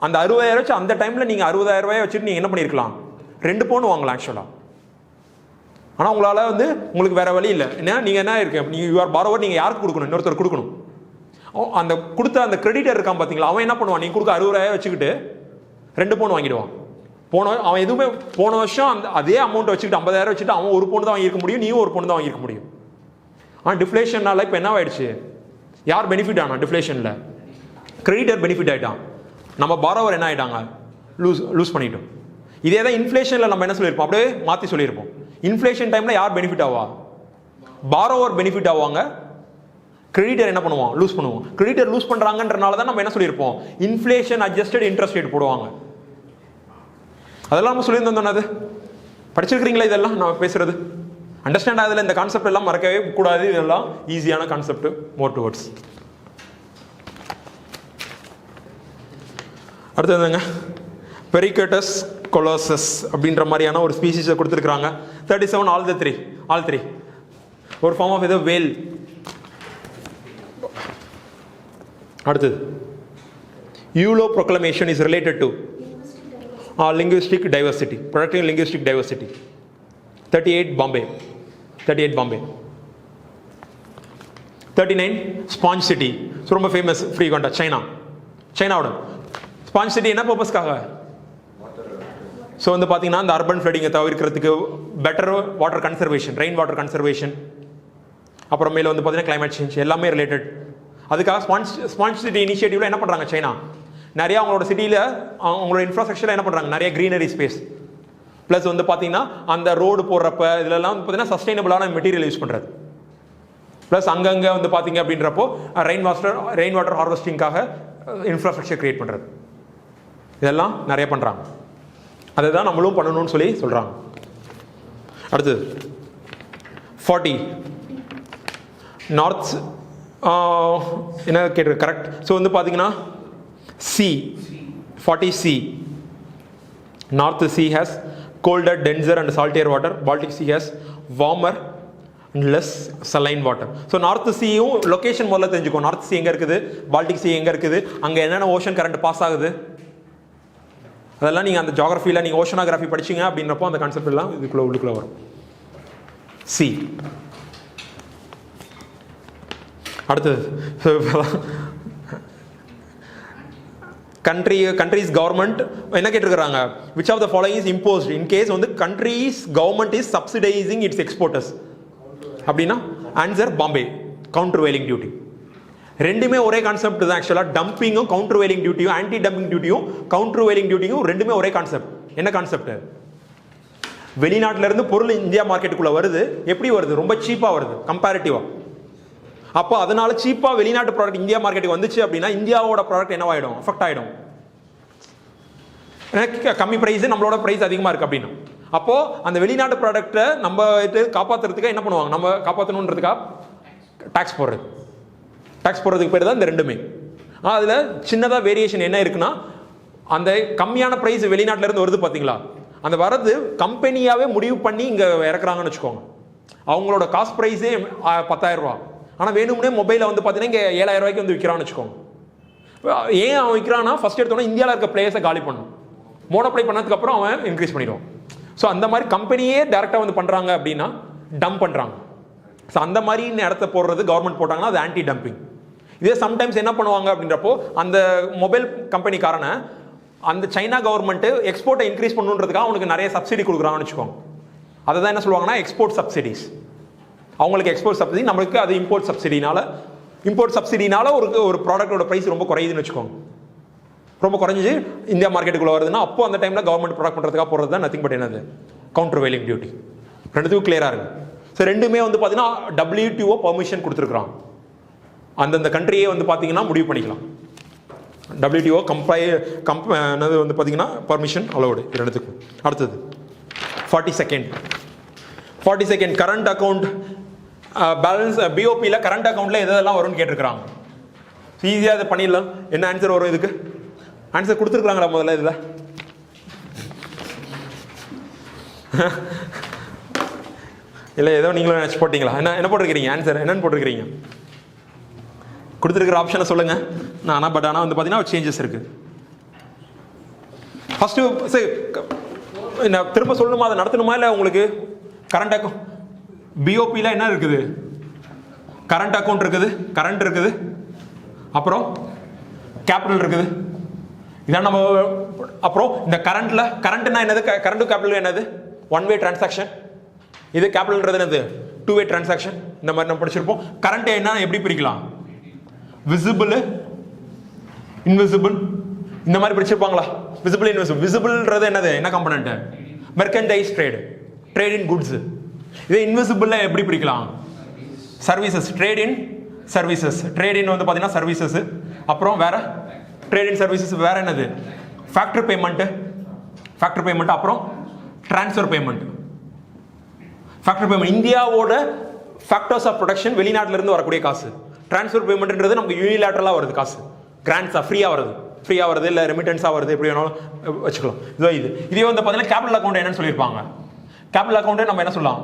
Speaker 1: அந்த 60,000 வச்சு அந்த டைமில் நீங்கள் 60,000 வச்சுட்டு நீங்கள் என்ன பண்ணியிருக்கலாம்? 2 பவுன் வாங்கலாம் ஆக்சுவலாக. ஆனால் உங்களால் வந்து உங்களுக்கு வேற வழி இல்லை. என்ன நீங்கள் என்ன இருக்கு, நீங்கள் யூஆர் பாரோவர், நீங்கள் யாருக்கு கொடுக்கணும்? இன்னொருத்தர் கொடுக்கணும். அந்த கொடுத்த அந்த கிரெடிட்டர் இருக்கான் பார்த்தீங்களா, அவன் என்ன பண்ணுவான்? நீங்கள் கொடுக்க 60,000 வச்சுக்கிட்டு 2 பவுன் வாங்கிடுவான். அவன் எதுவுமே போன வருஷம் அதே அமௌண்ட் வச்சுக்கிட்டு 50,000 வச்சுட்டு அவன் 1 பவுன் தான் வாங்கியிருக்க முடியும், நீயும் 1 பவுன் தான் வாங்கியிருக்க முடியும். ஆனால் டிஃப்ளேஷனால இப்போ என்ன ஆயிடுச்சு? யார் பெனிஃபிட் ஆனா டிஃப்ளேஷனில்? கிரெடிட்டர் பெனிஃபிட் ஆகிட்டான். நம்ம பாரோவர் என்ன ஆகிட்டாங்க? லூஸ் பண்ணிட்டோம். இதே தான் இன்ஃப்ளேஷனில் நம்ம என்ன சொல்லியிருப்போம்? அப்படியே மாற்றி சொல்லியிருப்போம். இன்ஃப்ளேஷன் டைமில் யார் பெனிஃபிட் ஆவா? பாரோவர் பெனிஃபிட் ஆவாங்க. கிரெடிட்டர் என்ன பண்ணுவான்? லூஸ் பண்ணுவோம். கிரெடிட்டர் லூஸ் பண்ணுறாங்கன்றனால தான் நம்ம என்ன சொல்லியிருப்போம்? இன்ஃப்ளேஷன் அட்ஜஸ்டட் இன்ட்ரெஸ்ட் ரேட் போடுவாங்க. அதெல்லாம் நம்ம சொல்லியிருந்தோம். அது படிச்சிருக்கிறீங்களா? இதெல்லாம் நம்ம பேசுறது அண்டர்ஸ்டாண்ட் ஆகுதுல? இந்த கான்செப்ட் எல்லாம் மறக்கவே கூடாது. இதெல்லாம் ஈஸியான கான்செப்ட். More towards. அடுத்ததுங்க பெரிகேட்டஸ் கொலோசஸ் அப்படின்ற மாதிரியான ஒரு ஸ்பீசிஸை கொடுத்துருக்காங்க. 37 ஆல் த்ரீ ஒரு ஃபார்ம் ஆஃப் ஏதோ வேல். அடுத்தது Yuelu proclamation is related to linguistic diversity, protecting linguistic diversity. 38 Bombay. 39 sponge city. ரொம்ப ஃபேமஸ் ஃப்ரீக்வெண்டா சைனாவோட ஸ்பாஞ்ச் சிட்டி என்ன பர்பஸ்க்காக? ஸோ வந்து பார்த்தீங்கன்னா இந்த அர்பன் ஃப்ளட்டிங்கை தவிர்க்கிறதுக்கு, better water conservation, rain water conservation, அப்புறமேல வந்து பார்த்தீங்கன்னா கிளைமேட் சேஞ்ச் எல்லாமே ரிலேட்டட். அதுக்காக ஸ்பாஞ்ச் சிட்டி இனிஷியேட்டிவ்ல என்ன பண்ணுறாங்க? சைனா நிறையா அவங்களோட சிட்டியில் அவங்களோட இன்ஃப்ராஸ்ட்ரக்சரில் என்ன பண்ணுறாங்க? நிறைய க்ரீனரி ஸ்பேஸ். ப்ளஸ் வந்து பார்த்தீங்கன்னா அந்த ரோடு போடுறப்ப இதெல்லாம் வந்து பார்த்தீங்கன்னா சஸ்டைனபிளான மெட்டீரியல் யூஸ் பண்ணுறது. ப்ளஸ் அங்கங்கே வந்து பார்த்தீங்க அப்படின்றப்போ ரெயின் வாட்டர் ஹார்வெஸ்டிங்காக இன்ஃப்ராஸ்ட்ரக்சர் கிரியேட் பண்ணுறது. இதெல்லாம் நிறைய பண்ணுறாங்க. அதை தான் நம்மளும் பண்ணணும்னு சொல்லி சொல்கிறாங்க. அடுத்தது 40 நார்த் என்ன கேட்டு கரெக்ட். ஸோ வந்து பார்த்தீங்கன்னா C 40 C. North C has colder, denser and saltier water. Baltic Sea has warmer and less saline water. So North Sea-யும் லொகேஷன் முதல்ல தெரிஞ்சுக்கோ. நார்த் சி எங்கே இருக்குது, பால்டிக் சி எங்கே இருக்குது, அங்கே என்னென்ன ஓஷன் கரண்ட் பாஸ் ஆகுது, அதெல்லாம் நீங்கள் அந்த ஜியாகிரஃபியில் நீங்கள் ஓஷனோகிராஃபி படிச்சிங்க அப்படின்றப்போ அந்த கான்செப்ட் எல்லாம் உள்ளுக்குள்ளே வரும். சி. அடுத்தது country's government என்ன கேட்டிருக்காங்க? which of the following is imposed in case வந்து country's government is subsidizing its exporters அப்படின்னா ஆன்சர் பாம்பே. கவுண்டர்வெயிலிங் டியூட்டி. ரெண்டுமே ஒரே கான்செப்ட் தான் ஆக்சுவலாக. டம்பிங்கும் கவுண்டர்வெயிலிங் டியூட்டியும், ஆன்டி டம்பிங் டியூட்டியும் கவுண்டர்வெயிலிங் டியூட்டியும் ரெண்டுமே ஒரே கான்செப்ட். என்ன கான்செப்ட்? வெளிநாட்டில இருந்து பொருள் இந்தியா மார்க்கெட்டுக்குள்ள வருது. எப்படி வருது? ரொம்ப சீப்பா வருது கம்பேரிட்டிவா. அப்போ அதனால சீப்பா வெளிநாட்டு ப்ராடக்ட் இந்தியா மார்க்கெட்டுக்கு வந்துச்சு அப்படின்னா இந்தியாவோட ப்ராடக்ட் என்னவாயிடும்? அஃபெக்ட் ஆயிடும். கம்மி பிரைஸ், நம்மளோட பிரைஸ் அதிகமா இருக்கு அப்படின்னா அப்போ அந்த வெளிநாட்டு ப்ராடக்ட்டை நம்ம காப்பாற்றுறதுக்கு என்ன பண்ணுவாங்க? நம்ம காப்பாற்றணுன்றதுக்காக டாக்ஸ் போடுறது. டாக்ஸ் போடுறதுக்கு பேர் தான் இந்த ரெண்டுமே. அதில் சின்னதாக வேரியேஷன் என்ன இருக்குன்னா, அந்த கம்மியான ப்ரைஸ் வெளிநாட்டில இருந்து வருது பார்த்தீங்களா, அந்த வரது கம்பெனியாவே முடிவு பண்ணி இங்கே இறக்குறாங்கன்னு வச்சுக்கோங்க. அவங்களோட காஸ்ட் ப்ரைஸே 10,000 ரூபா. ஆனால் வேணும்னே மொபைலில் வந்து பார்த்தீங்கன்னா இங்கே 7,000 ரூபாய்க்கு வந்து விற்கிறான்னு வச்சுக்கோங்க. ஏன் அவன் விற்கிறான்னா, ஃபர்ஸ்ட் எடுத்தோன்னா இந்தியாவில் இருக்க பிளேயர்ஸை காலி பண்ணும். மோனோப்ளை பண்ணதுக்கப்புறம் அவன் இன்க்ரீஸ் பண்ணிடுவான். ஸோ அந்த மாதிரி கம்பெனியே டேரெக்டாக வந்து பண்ணுறாங்க அப்படின்னா டம்ப் பண்ணுறாங்க. ஸோ அந்த மாதிரி இடத்த போடுறது கவர்மெண்ட் போட்டாங்கன்னா அது ஆன்டி டம்பிங். இதே சம்டைம்ஸ் என்ன பண்ணுவாங்க அப்படின்றப்போ அந்த மொபைல் கம்பெனிக்காரனை அந்த சைனா கவர்மெண்ட் எக்ஸ்போர்ட்டை இன்க்ரீஸ் பண்ணுன்றதுக்காக அவனுக்கு நிறைய சப்சிடி கொடுக்குறாங்கன்னு வச்சுக்கோங்க. அதை தான் என்ன சொல்லுவாங்கன்னா எக்ஸ்போர்ட் சப்சிடிஸ். அவங்களுக்கு எக்ஸ்போர்ட் சப்சிடி, நம்மளுக்கு அது இம்போர்ட் சப்சிடினால ஒரு ப்ராடக்டோட ப்ரைஸ் ரொம்ப குறையுதுன்னு வச்சுக்கோங்க. ரொம்ப குறைஞ்சி இந்தியா மார்க்கெட்டுக்குள்ள வருதுன்னா அப்போ அந்த டைமில் கவர்மெண்ட் ப்ரொடக்ட் பண்ணுறதுக்காக போடுறது தான் நத்திங் பட் என்னது? கவுண்டர்வெயிலிங் டியூட்டி. ரெண்டுத்துக்கும் கிளியராக இருக்கு. ஸோ ரெண்டுமே வந்து பார்த்தீங்கன்னா WTO பர்மிஷன் கொடுத்துருக்குறான். அந்தந்த கண்ட்ரியே வந்து பார்த்தீங்கன்னா முடிவு பண்ணிக்கலாம். WTO என்னது வந்து பார்த்தீங்கன்னா பர்மிஷன் அலோடு ரெண்டுத்துக்கும். அடுத்தது 42nd கரண்ட் அக்கௌண்ட் பேலன்ஸ் பிஓபியில் கரண்ட் அக்கௌண்ட்டில் எதெல்லாம் வரும்னு கேட்டிருக்கிறாங்க. ஈஸியாக அதை பண்ணிடலாம். என்ன ஆன்சர் வரும் இதுக்கு? ஆன்சர் கொடுத்துருக்குறாங்களா முதல்ல இதில்? இல்லை ஏதோ நீங்களும் நினச்சி போட்டிங்களா? என்ன போட்டிருக்கிறீங்க? ஆன்சர் என்னன்னு போட்டிருக்கிறீங்க? கொடுத்துருக்கிற ஆப்ஷனை சொல்லுங்கள். ஆனால் வந்து பார்த்தீங்கன்னா சேஞ்சஸ் இருக்குது. ஃபஸ்ட்டு சரி நான் திரும்ப சொல்லணுமா, அதை நடத்தணுமா? இல்லை உங்களுக்கு கரண்ட் அக்கௌண்ட் பிஓபியில் என்ன இருக்குது? கரண்ட் அக்கௌண்ட் இருக்குது, கரண்ட் இருக்குது, அப்புறம் கேபிட்டல் இருக்குது. இதான் நம்ம அப்புறம் இந்த கரண்ட்னா என்னது? கரண்ட் கேபிட்டல் என்னது? One way transaction. இது கேபிட்டல்ன்றது என்னது? Two way transaction. இந்த மாதிரி நம்ம படிச்சிருப்போம். கரண்ட் என்ன எப்படி பிரிக்கலாம்? விசிபிள், இன்விசிபிள், இந்த மாதிரி படிச்சிருப்பாங்களா? Visible, invisible. விசிபிள்ன்றது என்னது? என்ன component? Merchandise trade, trade in goods. இதே இன்விசிபிள்ல எப்படி பிரிக்கலாம்? Services, trade in services. Trade in வந்து பார்த்தீங்கன்னா சர்வீசஸ். அப்புறம் வேற ட்ரேட் இன் சர்வீசஸ் வேற என்னது? ஃபேக்டர் பேமெண்ட், அப்புறம் டிரான்ஸ்ஃபர் பேமெண்ட். ஃபேக்டர் பேமெண்ட் இந்தியாவோட ஃபேக்டர்ஸ் ஆஃப் ப்ரொடக்ஷன், வெளிநாட்டில இருந்து வரக்கூடிய காசு. டிரான்ஸ்ஃபர் பேமெண்ட்ன்றது நமக்கு யூனிலேட்டரலாக வருது காசு, கிராண்ட்ஸா ஃப்ரீயாக வருது, இல்லை ரெமிட்டன்ஸாக வருது, எப்படி வேணாலும் வச்சுக்கலாம். இதே வந்து பார்த்தீங்கன்னா கேபிட்டல் அக்கௌண்ட் என்னன்னு சொல்லியிருப்பாங்க. கேபிட்டல் அக்கௌண்ட்டை நம்ம என்ன சொல்லலாம்?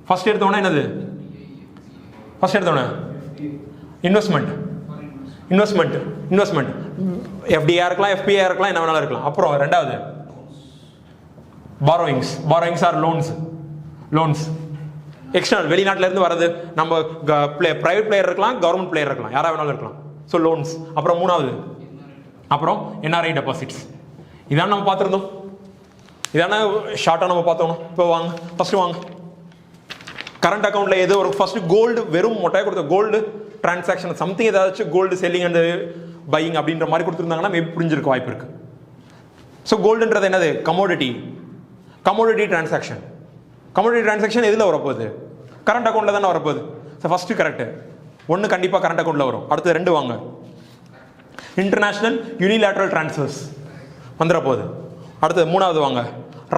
Speaker 1: ஃபர்ஸ்ட் எடுத்தோன்னே என்னது? இன்வெஸ்ட்மெண்ட் எஃப்டிஆ இருக்கலாம், எஃபிஐ இருக்கலாம், என்ன வேணாலும் இருக்கலாம். அப்புறம் ரெண்டாவது பாரோயிங்ஸ் ஆர் லோன்ஸ் எக்ஸ்டர்னல், வெளிநாட்டில இருந்து வரது. நம்ம பிரைவேட் பிளேயர் இருக்கலாம், கவர்மெண்ட் பிளேயர் இருக்கலாம், யாரா வேணாலும் இருக்கலாம். So loans. அப்புறம் மூணாவது NRI டெபாசிட்ஸ். இதான் நம்ம பார்த்துருந்தோம். இதான ஷார்ட்டாக நம்ம பார்த்தோம். இப்போ வாங்க கரண்ட் அக்கௌண்ட்ல எது ஒரு ஃபர்ஸ்ட் கோல்டு, வெறும் மொட்டையாக கொடுத்த கோல்டு டிரான்சாக்ஷன் சம்திங் ஏதாச்சும் கோல்டு செல்லிங் அண்ட் பையிங் அப்படின்ற மாதிரி கொடுத்துருந்தாங்கன்னா மேபி புரிஞ்சிருக்க வாய்ப்பு இருக்கு. ஸோ கோல்டுன்றது என்னது? கமோடிட்டி டிரான்சாக்ஷன் எதில் வரப்போகுது? கரண்ட் அக்கௌண்ட்ல தானே வரப்போகுது. ஸோ ஃபர்ஸ்ட் கரெக்ட், ஒன்று கண்டிப்பாக கரண்ட் அக்கௌண்ட்ல வரும். அடுத்து ரெண்டு வாங்க, இன்டர்நேஷனல் யூனிலேட்ரல் டிரான்ஸ்ஃபர்ஸ் வந்துட போகுது. அடுத்தது மூணாவது வாங்க,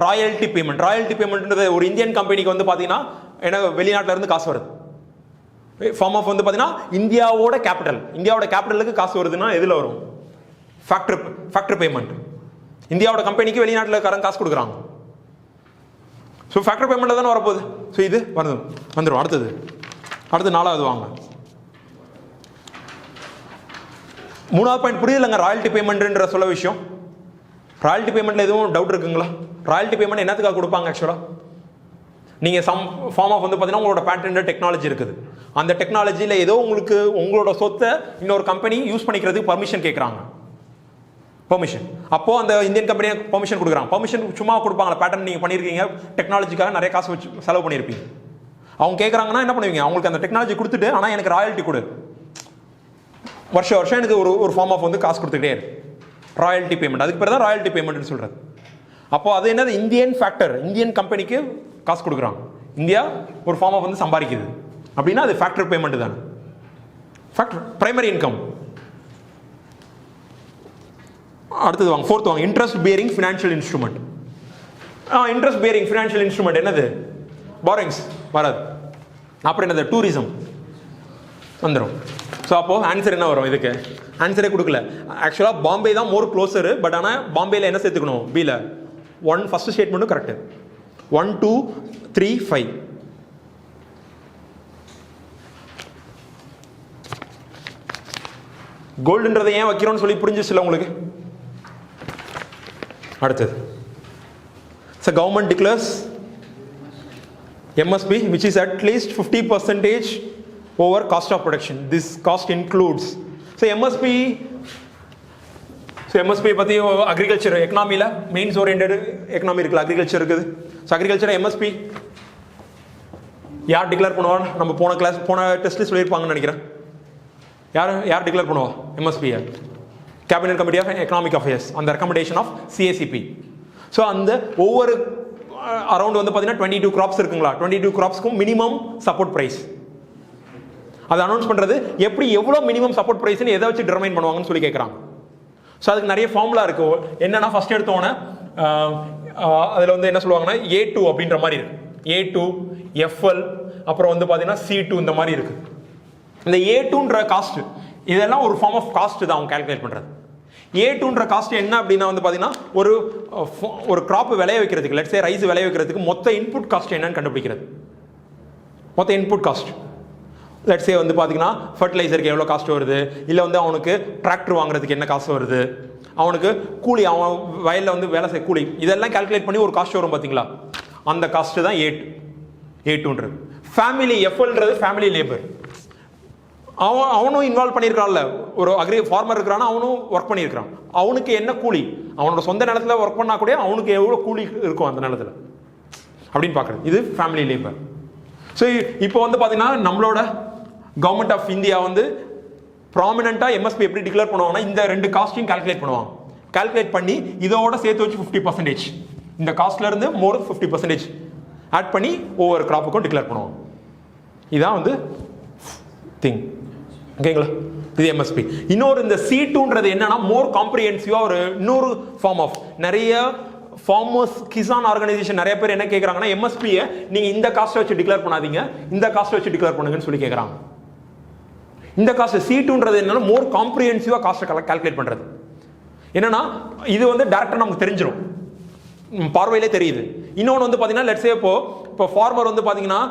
Speaker 1: ராயல்டி பேமெண்ட்ன்றது ஒரு இந்தியன் கம்பெனிக்கு வந்து பார்த்தீங்கன்னா ஏன்னா வெளிநாட்டில இருந்து காசு வருது. ஃபார்ம் ஆஃப் வந்து பார்த்தீங்கன்னா இந்தியாவோட கேபிட்டலுக்கு காசு வருதுன்னா எதில் வரும்? Factor payment. இந்தியாவோட கம்பெனிக்கு வெளிநாட்டில் காசு கொடுக்குறாங்க. ஸோ ஃபேக்டர் பேமெண்ட்ல தானே வரப்போகுது. ஸோ இது வந்துடும். அடுத்து நாலாவது வாங்க, மூணாவது பாயிண்ட் புரியுதுலங்க. ராயல்டி பேமெண்ட்ன்ற சொல்ல விஷயம். ராயல்டி பேமெண்ட்ல எதுவும் டவுட் இருக்குங்களா? ராயல்டி பேமெண்ட் என்னத்துக்காக கொடுப்பாங்க? ஆக்சுவலா நீங்க சம் ஃபார்ம் ஆஃப் வந்து பார்த்தீங்கன்னா உங்களோட பேட்டன்ட் டெக்னாலஜி இருக்குது. அந்த டெக்னாலஜியில் ஏதோ உங்களுக்கு உங்களோட சொத்தை இன்னொரு கம்பெனி யூஸ் பண்ணிக்கிறதுக்கு பர்மிஷன் கேட்குறாங்க. அப்போ அந்த இந்தியன் கம்பெனியை பர்மிஷன் கொடுக்குறாங்க. பர்மிஷன் சும்மா கொடுப்பாங்களா? பேட்டன் நீங்கள் பண்ணியிருக்கீங்க, டெக்னாலஜிக்காக நிறைய காசு வச்சு செலவு பண்ணியிருப்பீங்க. அவங்க கேட்குறாங்கன்னா என்ன பண்ணுவீங்க? அவங்களுக்கு அந்த டெக்னாலஜி கொடுத்துட்டு ஆனால் எனக்கு ராயல்ட்டி கொடு, வருஷம் எனக்கு ஒரு ஃபார்ம் ஆஃப் வந்து காசு கொடுத்துக்கிட்டே இருக்கு. ராயல்ட்டி பேமெண்ட், அதுக்கு பேர் தான் ராயல்ட்டி பேமெண்ட்னு சொல்கிறது. அப்போ அது என்னது? இந்தியன் கம்பெனிக்கு காசு கொடுக்குறாங்க. இந்தியா ஒரு ஃபார்ம் ஆஃப் வந்து சம்பாதிக்குது அப்படின்னா அது ஃபேக்டர் பேமெண்ட் தானே. Primary income. அடுத்தது வாங்க, ஃபோர்த் வாங்க, interest bearing financial instrument. Interest bearing financial instrument என்னது? பாரோயிங்ஸ் வராது. அப்புறம் என்னது? டூரிசம் வந்துடும். ஸோ அப்போ ஆன்சர் என்ன வரும்? இதுக்கு ஆன்சரே கொடுக்கல. ஆக்சுவலாக பாம்பே தான் மோர் க்ளோசரு. பட் ஆனால் பாம்பேல என்ன சேர்த்துக்கணும்? பியில் 1 ஃபர்ஸ்ட் ஸ்டேட்மெண்ட்டும் கரெக்டு. 1 2 3 5. கோல்டுன்றதை ஏன் வைக்கிறோம்னு சொல்லி புரிஞ்சிச்சுல உங்களுக்கு? அடுத்தது, so government declares MSP which is at least 50% over cost of production. This cost includes, so MSP பத்தி அக்ரிகல்ச்சர் எக்கனாமியில் மெயின்ஸ் ஓரியன்டட் எக்கனாமி இருக்குல்ல, அக்ரிகல்ச்சர் இருக்குது. ஸோ அக்ரிகல்ச்சர் MSP யார் டிக்ளேர் பண்ணுவான்னு நம்ம போன டெஸ்ட்ல சொல்லியிருப்பாங்கன்னு நினைக்கிறேன். யார் டிக்ளேர் பண்ணுவா MSP? Cabinet committee of economic affairs, அந்த ரெக்கமெண்டேஷன் ஆஃப் CACP. ஸோ அந்த ஒவ்வொரு அரௌண்ட் வந்து பார்த்தீங்கன்னா 22 கிராப்ஸ் இருக்குங்களா, 22 கிராப்ஸ்க்கும் மினிமம் சப்போர்ட் ப்ரைஸ். அதை அனௌன்ஸ் பண்ணுறது எப்படி, எவ்வளோ மினிமம் சப்போர்ட் ப்ரைஸ்னு எதை வச்சு டிட்டர்மைன் பண்ணுவாங்கன்னு சொல்லி கேட்குறாங்க. ஸோ அதுக்கு நிறைய ஃபார்முலா இருக்கு. என்னன்னா ஃபர்ஸ்ட் எடுத்தோன்னே அதில் வந்து என்ன சொல்லுவாங்கன்னா A2 அப்படின்ற மாதிரி இருக்கு. A2, FL, அப்புறம் வந்து பார்த்தீங்கன்னா C2 இந்த மாதிரி இருக்கு. இந்த A2ன்ற காஸ்ட் இதெல்லாம் ஒரு ஃபார்ம் ஆஃப் காஸ்ட் தான் அவங்க கால்குலேட் பண்ணுறது. A2ன்ற காஸ்ட் என்ன அப்படின்னா வந்து பார்த்தீங்கன்னா ஒரு கிராப் விளைய வைக்கிறதுக்கு, லெட்ஸ் சே ரைஸ் விளைய வைக்கிறதுக்கு மொத்த இன்புட் காஸ்ட் என்னன்னு கண்டுபிடிக்கிறது. மொத்த இன்புட் காஸ்ட் லெட்ஸ் சே வந்து பார்த்தீங்கன்னா ஃபர்டிலைசருக்கு எவ்வளோ காஸ்ட் வருது, இல்லை வந்து அவனுக்கு டிராக்டர் வாங்குறதுக்கு என்ன காசு வருது, அவனுக்கு கூலி, அவன் வயலில் வந்து வேலை செய்ய கூலி, இதெல்லாம் கால்குலேட் பண்ணி ஒரு காஸ்ட் வரும் பார்த்தீங்களா, அந்த காஸ்ட் தான் A2ன்றது. ஃபேமிலி FLன்றது ஃபேமிலி லேபர். அவனும் இன்வால்வ் பண்ணியிருக்கான்ல, ஒரு ஃபார்மர் இருக்கிறான்னா அவனும் ஒர்க் பண்ணியிருக்கிறான், அவனுக்கு என்ன கூலி, அவனோட சொந்த நிலத்தில் ஒர்க் பண்ணா கூட அவனுக்கு எவ்வளோ கூலி இருக்கும் அந்த நிலத்தில் அப்படின்னு பார்க்குறது. இது ஃபேமிலி லேபர். ஸோ இப்போ வந்து பார்த்தீங்கன்னா நம்மளோட கவர்மெண்ட் ஆஃப் இந்தியா வந்து ப்ராமினெண்ட்டாக எம்எஸ்பி எப்படி டிக்ளேர் பண்ணுவாங்கன்னா இந்த ரெண்டு காஸ்ட்டையும் கால்குலேட் பண்ணுவாங்க. கால்குலேட் பண்ணி இதோட சேர்த்து வச்சு 50%, இந்த காஸ்ட்ல இருந்து மோர் 50% ஆட் பண்ணி ஒவ்வொரு கிராப்புக்கும் டிக்ளேர் பண்ணுவாங்க. இதான் வந்து திங். ஓகேங்களா, இது எம்எஸ்பி. இன்னொரு இந்த C2ன்றது என்னன்னா மோர் காம்ப்ரிஹென்சிவா ஒரு இன்னொரு ஃபார்ம் ஆஃப், நிறைய ஃபார்மர்ஸ் கிசான் ஆர்கனைசேஷன் நிறைய பேர் என்ன கேட்குறாங்கன்னா எம்எஸ்பியை நீங்க இந்த காஸ்ட்டை வச்சு டிக்ளேர் பண்ணாதீங்க, இந்த காஸ்ட்டை வச்சு டிக்ளேர் பண்ணுங்கன்னு சொல்லி கேட்குறாங்க. இந்த காஸ்ட் C2ன்றது என்னன்னா மோர் காம்ப்ரிஹென்சிவா காஸ்ட்டை கால்குலேட் பண்றது. என்னன்னா இது வந்து டைரக்டா நமக்கு தெரிஞ்சிடும், பார்வையிலே தெரியுது. இன்னொன்று வந்து பார்த்தீங்கன்னா லெட்ஸே இப்போ ஃபார்மர் வந்து பார்த்தீங்கன்னா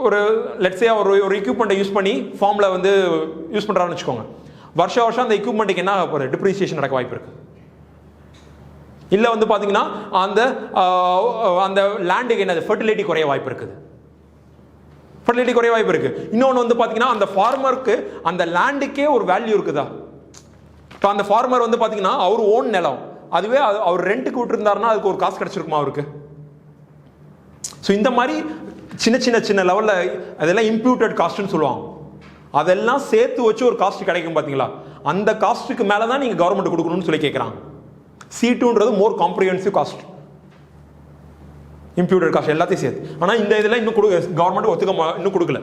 Speaker 1: ஒரு லெட்ஸே ஒரு எக்யூப்மெண்ட்டை யூஸ் பண்ணி ஃபார்மில் வந்து யூஸ் பண்ணுறான்னு வச்சுக்கோங்க. வருஷம் அந்த எக்யூப்மெண்ட்டுக்கு என்ன ஒரு டிப்ரிசியேஷன் நடக்க வாய்ப்பு இருக்கு. இல்லை வந்து பார்த்தீங்கன்னா அந்த லேண்டுக்கு என்னது ஃபர்டிலிட்டி குறைய வாய்ப்பு இருக்குது. ஃபர்டிலிட்டி குறைய வாய்ப்பு இருக்கு. இன்னொன்று வந்து பார்த்தீங்கன்னா அந்த ஃபார்மருக்கு அந்த லேண்டுக்கே ஒரு வேல்யூ இருக்குதா. இப்போ அந்த ஃபார்மர் வந்து பார்த்தீங்கன்னா அவர் ஓன் நிலம், அதுவே அவர் ரெண்ட்டுக்கு விட்டுருந்தாருன்னா அதுக்கு ஒரு காசு கிடைச்சிருக்குமா அவருக்கு. ஸோ இந்த மாதிரி சின்ன லெவலில் அதெல்லாம் இம்ப்யூட்டட் காஸ்ட்னு சொல்லுவாங்க. அதெல்லாம் சேர்த்து வச்சு ஒரு காஸ்ட் கிடைக்கும் பார்த்தீங்களா, அந்த காஸ்ட்டுக்கு மேலே தான் நீங்கள் கவர்மெண்ட் கொடுக்கணும்னு சொல்லி கேட்குறாங்க. C2ன்றது மோர் காம்ப்ரிஹென்சிவ் காஸ்ட், இம்ப்யூட்டட் காஸ்ட் எல்லாத்தையும் சேர்த்து. ஆனால் இந்த இதெல்லாம் இன்னும் கவர்மெண்ட் இன்னும் கொடுக்கல.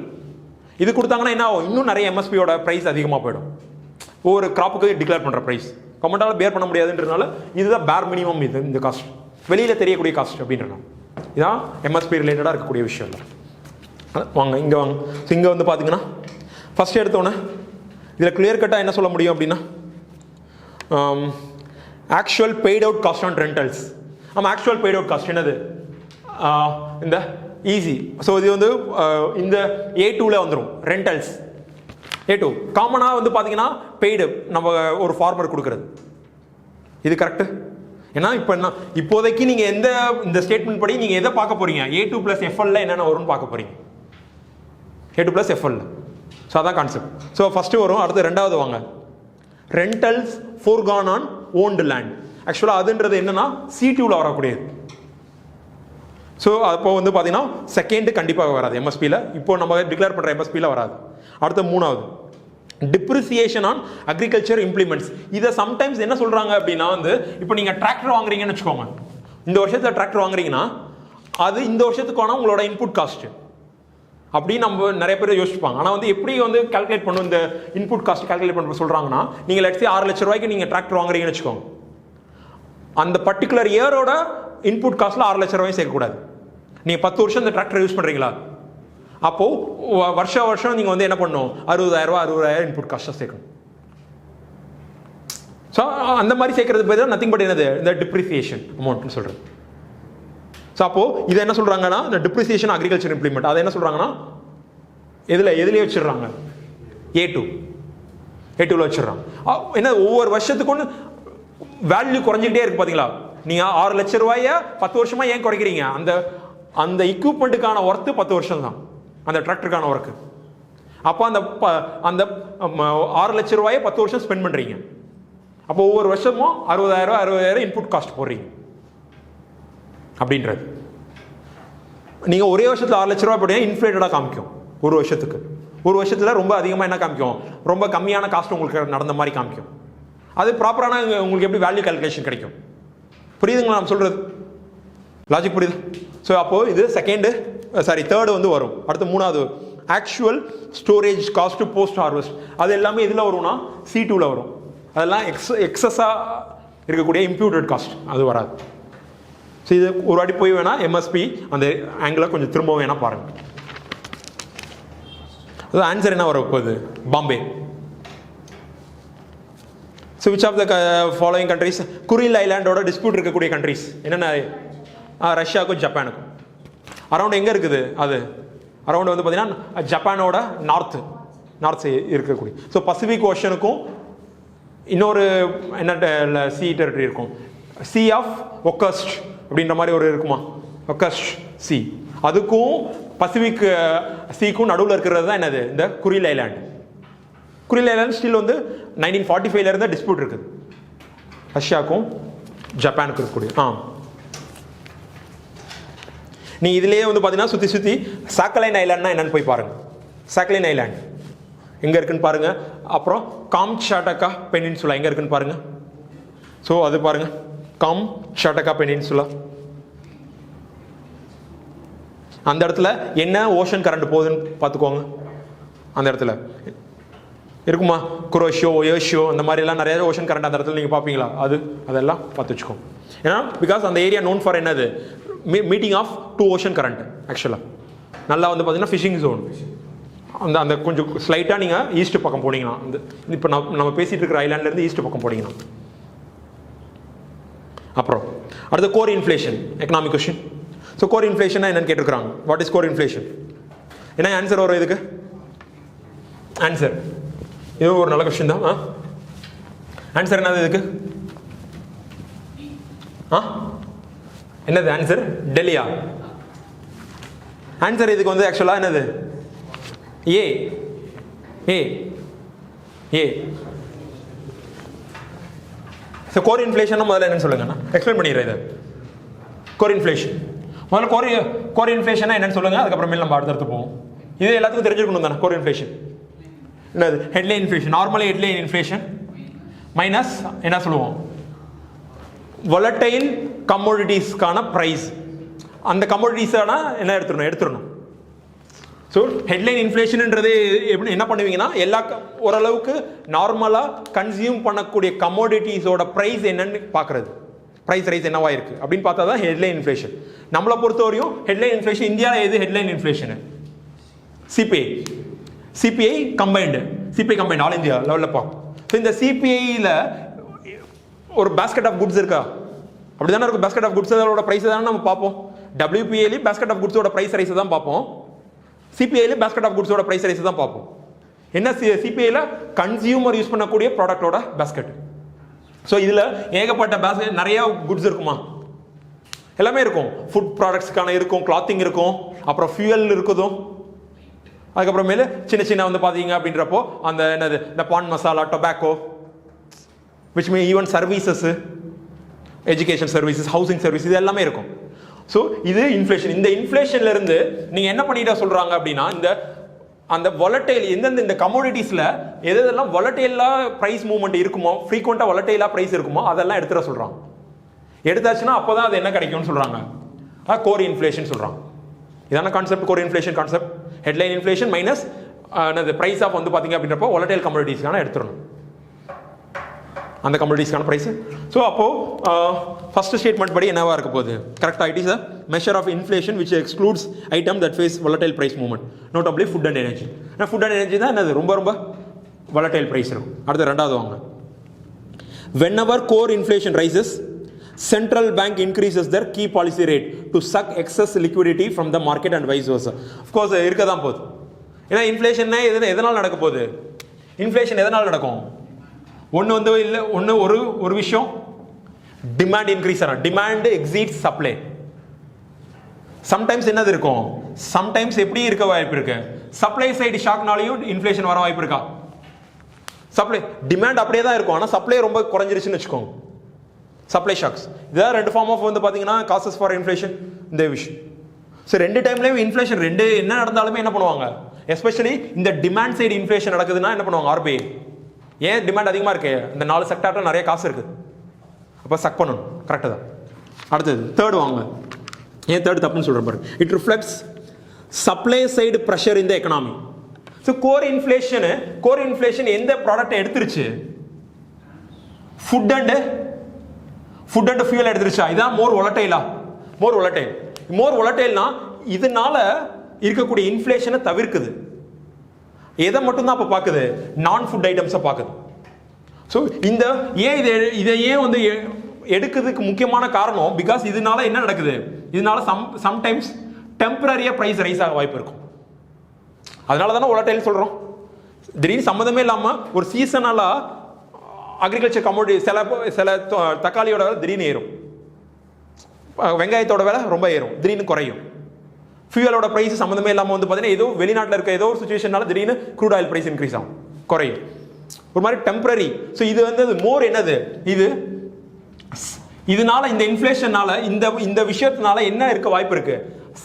Speaker 1: இது கொடுத்தாங்கன்னா என்ன ஆகும், இன்னும் நிறைய எம்எஸ்பியோட ப்ரைஸ் அதிகமாக போயிடும். ஒவ்வொரு கிராப்புக்கு டிக்ளேர் பண்ணுற ப்ரைஸ் கவர்மெண்டால் பேர் பண்ண முடியாதுன்றதுனால இதுதான் பேர் மினிமம். இது இந்த காஸ்ட் வெளியில் தெரியக்கூடிய காஸ்ட் அப்படின்றனால இதான் எம்எஸ்பி ரிலேட்டடாக இருக்கக்கூடிய விஷயம் இல்லை. வாங்க இங்கே வாங்க. ஸோ இங்கே வந்து பார்த்தீங்கன்னா ஃபர்ஸ்ட் எடுத்தோன்னே இதில் கிளியர் கட்டாக என்ன சொல்ல முடியும் அப்படின்னா actual paid out cost on rentals. ஆமாம், ஆக்சுவல் பெய்ட் அவுட் காஸ்ட் என்னது, இந்த ஈஸி. ஸோ இது வந்து இந்த A2ல வந்துடும் ரெண்டல்ஸ். A2 காமனாக வந்து பார்த்தீங்கன்னா பெய்டு நம்ம ஒரு ஃபார்மர் கொடுக்குறது. இது கரெக்டு. ஏன்னா இப்போ என்ன இப்போதைக்கு நீங்கள் இந்த ஸ்டேட்மெண்ட் படி நீங்கள் எதை பார்க்க போறீங்க, A2 + FL என்னென்ன வரும்னு பார்க்க போறீங்க. A2 + FL. ஸோ அதான் கான்செப்ட். ஸோ ஃபர்ஸ்ட் வரும், அடுத்து ரெண்டாவது வாங்க ரெண்டல்ஸ் ஃபோர்கான் ஆன் ஓன்டு லேண்ட். ஆக்சுவலாக அதுன்றது என்னன்னா C2ல வரக்கூடியது. ஸோ அப்போ வந்து பார்த்தீங்கன்னா செகண்ட் கண்டிப்பாக வராது எம்எஸ்பியில், இப்போ நம்ம டிக்ளேர் பண்ணுற எம்எஸ்பியில் வராது. அடுத்த மூணாவது டிப்ரிசியேஷன் ஆன் அக்ரிகல்ச்சர் இம்ப்ளிமெண்ட்ஸ். இதை சம்டைம்ஸ் என்ன சொல்றாங்க அப்படின்னா வந்து இப்போ நீங்கள் டிராக்டர் வாங்குறீங்கன்னு வச்சுக்கோங்க, இந்த வருஷத்தில் டிராக்டர் வாங்குறீங்கன்னா அது இந்த வருஷத்துக்கான உங்களோட இன்புட் காஸ்ட் அப்படின்னு நம்ம நிறைய பேர் யோசிப்பாங்க. ஆனால் வந்து எப்படி வந்து கால்குலேட் பண்ணும் இந்த இன்புட் காஸ்ட் கால்குலேட் பண்ண சொல்றாங்கன்னா, நீங்கள் லெட்ஸ் சே 6 லட்சம் ரூபாய்க்கு நீங்கள் டிராக்டர் வாங்குறீங்கன்னு வச்சுக்கோங்க, அந்த பர்டிகுலர் இயரோட இன்புட் காஸ்ட்ல 6 லட்சம் ரூபாய் சேர்க்கக்கூடாது. நீங்கள் 10 வருஷம் இந்த டிராக்டர் யூஸ் பண்றீங்களா, அப்போ வருஷம் நீங்க வந்து என்ன பண்ணணும், 60,000 இன்புட் காஸ்ட் சேர்க்கணும். ஸோ அந்த மாதிரி சேர்க்கறது பேர் நத்திங் பட் என்னது, இந்த டிப்ரிசியேஷன் அமௌண்ட்னு சொல்றது. ஸோ அப்போ இதை என்ன சொல்றாங்கன்னா இந்த டிப்ரிசியேஷன் அக்ரிகல்ச்சர் இம்ப்ளிமெண்ட் அதை என்ன சொல்றாங்கன்னா எதுலயே வச்சிடுறாங்க, A2ல வச்சிடுறாங்க. என்ன ஒவ்வொரு வருஷத்துக்கு வேல்யூ குறைஞ்சிக்கிட்டே இருக்கு பாத்தீங்களா. நீங்க 6 லட்சம் ரூபாய 10 வருஷமா ஏன் குறைக்கிறீங்க, அந்த எக்யூப்மெண்ட்டுக்கான ஒர்த்து 10 வருஷம் தான் அந்த டிராக்டருக்கான ஒர்க்கு. அப்போ அந்த 6 லட்சம் ரூபாயை 10 வருஷம் ஸ்பெண்ட் பண்றீங்க. அப்போ ஒவ்வொரு வருஷமும் 60,000 இன்புட் காஸ்ட் போடுறீங்க அப்படின்றது. நீங்க ஒரே வருஷத்துல 6 லட்சம் ரூபாய் போட்டீங்கன்னா இன்ஃபிளேட்டடா காமிக்கும் ஒரு வருஷத்துக்கு. ஒரு வருஷத்துல ரொம்ப அதிகமா என்ன காமிக்கும், ரொம்ப கம்மியான காஸ்ட் உங்களுக்கு நடந்த மாதிரி காமிக்கும். அது ப்ராப்பரான உங்களுக்கு எப்படி வேல்யூ கால்குலேஷன் கிடைக்கும், புரியுதுங்களா நம்ம சொல்றது. லாஜிக் புரியுது? ஸோ அப்போது இது தேர்டு வந்து வரும். அடுத்து மூணாவது actual storage cost post harvest. அது எல்லாமே இதில் வரும்னா C2ல வரும். அதெல்லாம் எக்ஸஸாக இருக்கக்கூடிய இம்ப்யூட்டட் காஸ்ட் அது வராது. ஸோ இது ஒரு வாட்டி போய் வேணால் எம்எஸ்பி அந்த ஆங்கிளை கொஞ்சம் திரும்ப வேணால் பாருங்கள். அது ஆன்சர் என்ன வர போகுது? Bombay. So which of the following countries Kuril ஐலாண்டோட டிஸ்பியூட் இருக்கக்கூடிய கண்ட்ரிஸ் என்னென்ன? ரஷ்யாவுக்கும் ஜப்பானுக்கும். அரௌண்ட் எங்கே இருக்குது அது? அரௌண்ட் வந்து பார்த்தீங்கன்னா ஜப்பானோட நார்த் இருக்கக்கூடிய. ஸோ பசிபிக் ஓஷனுக்கும் இன்னொரு என்ன சி டெரிட்டரி இருக்கும், சி ஆஃப் ஒக்கஸ்ட் அப்படின்ற மாதிரி ஒரு இருக்குமா, ஒக்கஸ்ட் சி. அதுக்கும் பசிபிக் சீக்கும் நடுவில் இருக்கிறது தான் என்னது? இந்த குரில் ஐலாண்ட். குரில் ஐலாண்ட் ஸ்டில் வந்து 1945 இருந்து டிஸ்பியூட் இருக்குது ரஷ்யாவுக்கும் ஜப்பானுக்கும் இருக்கக்கூடிய. நீ இதுலேயே வந்து பார்த்தீங்கன்னா சுற்றி சாக்கலைன் ஐலாண்ட்னா என்னன்னு போய் பாருங்க. சாக்கலைன் ஐலாண்ட் எங்கே இருக்குன்னு பாருங்க. அப்புறம் காம்சாட்டகா பெனின்சுலா எங்கே இருக்குன்னு பாருங்க. ஸோ அது பாருங்க, காம்சாட்டகா பெனின்சுலா. அந்த இடத்துல என்ன ஓஷன் கரண்ட் போகுதுன்னு பார்த்துக்கோங்க. அந்த இடத்துல இருக்குமா குரோஷியோ ஒயோஷியோ அந்த மாதிரிலாம் நிறைய ஓஷன் கரண்ட் அந்த இடத்துல நீங்கள் பார்ப்பீங்களா? அதெல்லாம் பார்த்து வச்சுக்கோங்க. ஏன்னா பிகாஸ் அந்த ஏரியா நோன் ஃபார் என்னது? Meeting of 2 ocean current. ஆக்சுவலாக நல்லா வந்து பார்த்தீங்கன்னா ஃபிஷிங் ஜோன். அந்த கொஞ்சம் ஸ்லைட்டாக நீங்கள் ஈஸ்ட் பக்கம் போனீங்கன்னா, இந்த இப்போ நம்ம பேசிகிட்டு இருக்கிற ஐலாண்ட்லேருந்து ஈஸ்ட் பக்கம் போனீங்கன்னா. அப்புறம் அடுத்து core inflation, economic question. So core inflation என்னன்னு கேட்டிருக்கிறாங்க. What is core inflation? என்ன ஆன்சர் வரும் இதுக்கு? ஆன்சர் இது ஒரு நல்ல கொஸ்டின் தான். ஆன்சர் என்னது இதுக்கு? என்னது ஆன்சர்? டெல்லியா? ஆன்சர் இதுக்கு வந்து ஆக்சுவலாக என்னது? ஏ. கோர் இன்ஃப்ளேஷன் முதல்ல என்னன்னு சொல்லுங்க, எக்ஸ்பிளைன் பண்ணிடுறேன். இது கோர் இன்ஃப்ளேஷன் முதல்ல கோர் இன்ஃப்ளேஷன் என்னன்னு சொல்லுங்க, அதுக்கப்புறமேல நம்ம அடுத்தடுத்து போவோம். இது எல்லாத்துக்கும் தெரிஞ்சிருக்கணும் தானே. கோர் இன்ஃப்ளேஷன் என்னது? Headline inflation. Normally headline inflation minus என்ன சொல்லுவோம்? volatile கமோடிட்டிஸ்க்கான ப்ரைஸ். அந்த கமோடிட்டிஸான என்ன எடுத்துடணும். ஸோ ஹெட்லைன் இன்ஃப்ளேஷன்ன்றது எப்படி என்ன பண்ணுவீங்கன்னா, எல்லா ஓரளவுக்கு நார்மலாக கன்சியூம் பண்ணக்கூடிய கமோடிட்டிஸோட ப்ரைஸ் என்னன்னு பார்க்குறது. ப்ரைஸ் ரைஸ் என்னவா இருக்கு அப்படின்னு பார்த்தா தான் ஹெட்லைன் இன்ஃப்ளேஷன். நம்மளை பொறுத்தவரையும் ஹெட்லைன் இன்ஃப்ளேஷன் இந்தியாவில் எது headline inflation? CBI combined all India லெவலில் பார்க்கும். ஸோ இந்த சிபிஐயில் ஒரு பேஸ்கெட் ஆஃப் குட்ஸ் இருக்கா? அப்படி தானே இருக்கும். பேஸ்கெட் ஆஃப் குட்ஸ் அதோட ப்ரைஸ் தானே நம்ம பார்ப்போம். WPAலையும் பேஸ்கெட் ஆஃப் குட்ஸோட ப்ரைஸ் ரைஸ் தான் பார்ப்போம். சிபிஐலையும் பேஸ்கெட் ஆஃப் குட்ஸோட ப்ரைஸ் ரைஸ் தான் பார்ப்போம். என்ன சிபிஐயில் கன்சியூமர் யூஸ் பண்ணக்கூடிய ப்ராடக்டோட பேஸ்கெட். ஸோ இதில் ஏகப்பட்ட பேஸ்கெட் நிறைய குட்ஸ் இருக்குமா? எல்லாமே இருக்கும். ஃபுட் ப்ராடக்ட்ஸ்க்கான இருக்கும், கிளாத்திங் இருக்கும், அப்புறம் ஃபியூயல் இருக்குதும், அதுக்கப்புறமேல சின்ன வந்து பார்த்தீங்க அப்படின்றப்போ அந்த என்னது இந்த pan masala, tobacco, which mean even services, education services, housing service, இது எல்லாமே இருக்கும். ஸோ இது இன்ஃப்ளேஷன். இந்த இன்ஃப்ளேஷன்ல இருந்து நீங்க என்ன பண்ணிட்டா சொல்றாங்க அப்படின்னா, அந்த வொலட்டைல் எந்தெந்த இந்த கமோடிட்டிஸ்ல எதெல்லாம் வொலட்டைலா பிரைஸ் மூவ்மெண்ட் இருக்குமோ, ஃப்ரீக்வெண்டா வொலட்டைலா பிரைஸ் இருக்குமோ அதெல்லாம் எடுத்துட சொல்றாங்க. எடுத்தாச்சுன்னா அப்போதான் அது என்ன கிடைக்கும்னு சொல்றாங்க, கோர் இன்ஃப்ளேஷன் சொல்றாங்க. இதான concept, core inflation concept. Headline inflation minus price of வந்து பாத்தீங்க அப்படின்றப்போ வொலட்டைல் கமோடிட்டிஸ்க்கான எடுத்துடணும் அந்த கமோடிட்டிஸ்க்கான பிரைஸ். ஸோ அப்போ ஃபர்ஸ்ட் ஸ்டேட்மெண்ட் படி என்னவா இருக்க போகுது? கரெக்டாக it is a measure of inflation which excludes item that face volatile price movement, notably food and energy. Food and energy தான் என்னது ரொம்ப volatile price இருக்கும். அடுத்து ரெண்டாவது வாங்க. Whenever core inflation rises, central bank increases their key policy rate to suck excess liquidity from the market and vice versa. Of course இருக்க தான் போகுது. ஏன்னா இன்ஃப்ளேஷன் எதனால் நடக்க போகுது? இன்ஃப்ளேஷன் எதனால் நடக்கும்? ஒன்று வந்து இல்லை, ஒரு விஷயம் டிமாண்ட் இன்க்ரீஸ் ஆகும். Demand exceeds supply. சம்டைம்ஸ் என்னது இருக்கும்? சம்டைம்ஸ் எப்படி இருக்க வாய்ப்பு இருக்கு? சப்ளை சைடு ஷாக்னாலையும் இன்ஃப்ளேஷன் வர வாய்ப்பு இருக்கா? சப்ளை டிமாண்ட் அப்படியே தான் இருக்கும், ஆனால் சப்ளை ரொம்ப குறைஞ்சிருச்சுன்னு வச்சுக்கோங்க. Supply shocks. இதான் ரெண்டு ஃபார்ம் ஆஃப் வந்து பார்த்தீங்கன்னா காசஸ் ஃபார் இன்ஃப்ளேஷன் இந்த விஷயம். ஸோ ரெண்டு டைம்லேயும் இன்ஃப்ளேஷன் என்ன நடந்தாலுமே என்ன பண்ணுவாங்க? எஸ்பெஷலி இந்த டிமாண்ட் சைடு இன்ஃப்ளேஷன் நடக்குதுன்னா என்ன பண்ணுவாங்க? RBI ஏன் டிமாண்ட் அதிகமாக இருக்கு? இந்த 4 செக்டார்ல நிறைய காசு இருக்கு, அப்போ சக் பண்ணணும். கரெக்டு தான். அடுத்தது தேர்ட் வாங்க. ஏன் தேர்ட் தப்புன்னு சொல்கிறேன் பாருங்க. It reflects supply side pressure இந்த எக்கனாமி. ஸோ கோர் இன்ஃப்ளேஷன் எந்த ப்ராடக்டை எடுத்துருச்சு? ஃபுட் அண்ட் ஃபியூல் எடுத்துருச்சா? இதான் மோர் ஒலட்டைல்னா இதனால இருக்கக்கூடிய இன்ஃப்ளேஷனை தவிர்க்குது. எதை மட்டும்தான் அப்போ பார்க்குது? நான் ஃபுட் ஐட்டம்ஸை பார்க்குது. ஸோ இதை ஏன் வந்து எடுக்கிறதுக்கு முக்கியமான காரணம், பிகாஸ் இதனால என்ன நடக்குது? இதனால சம்டைம்ஸ் டெம்பரரியாக ப்ரைஸ் ரைஸ் ஆக வாய்ப்பு இருக்கும். அதனால தானே ஒலட்டைல் சொல்கிறோம். திடீர்னு சம்மந்தமே இல்லாமல் ஒரு சீசனலாக அக்ரிகல்ச்சர் கமோடிட்டி சில தக்காளியோட விலை திடீர்னு ஏறும், வெங்காயத்தோட விலை ரொம்ப ஏறும், திடீர்னு குறையும். ஃபியூயலோட ப்ரைஸ் சம்மந்தமே இல்லாமல் வந்து பார்த்தீங்கன்னா ஏதோ வெளிநாட்டில் இருக்க ஏதோ ஒரு சுச்சுவேஷனால திடீர்னு க்ரூட் ஆயில் ப்ரைஸ் இன்க்ரீஸ் ஆகும், குறையும். ஒரு மாதிரி டெம்பரரி. ஸோ இது வந்து மோர் என்னது? இதனால இந்த இன்ஃப்ளேஷனால இந்த விஷயத்தினால என்ன இருக்க வாய்ப்பு இருக்கு?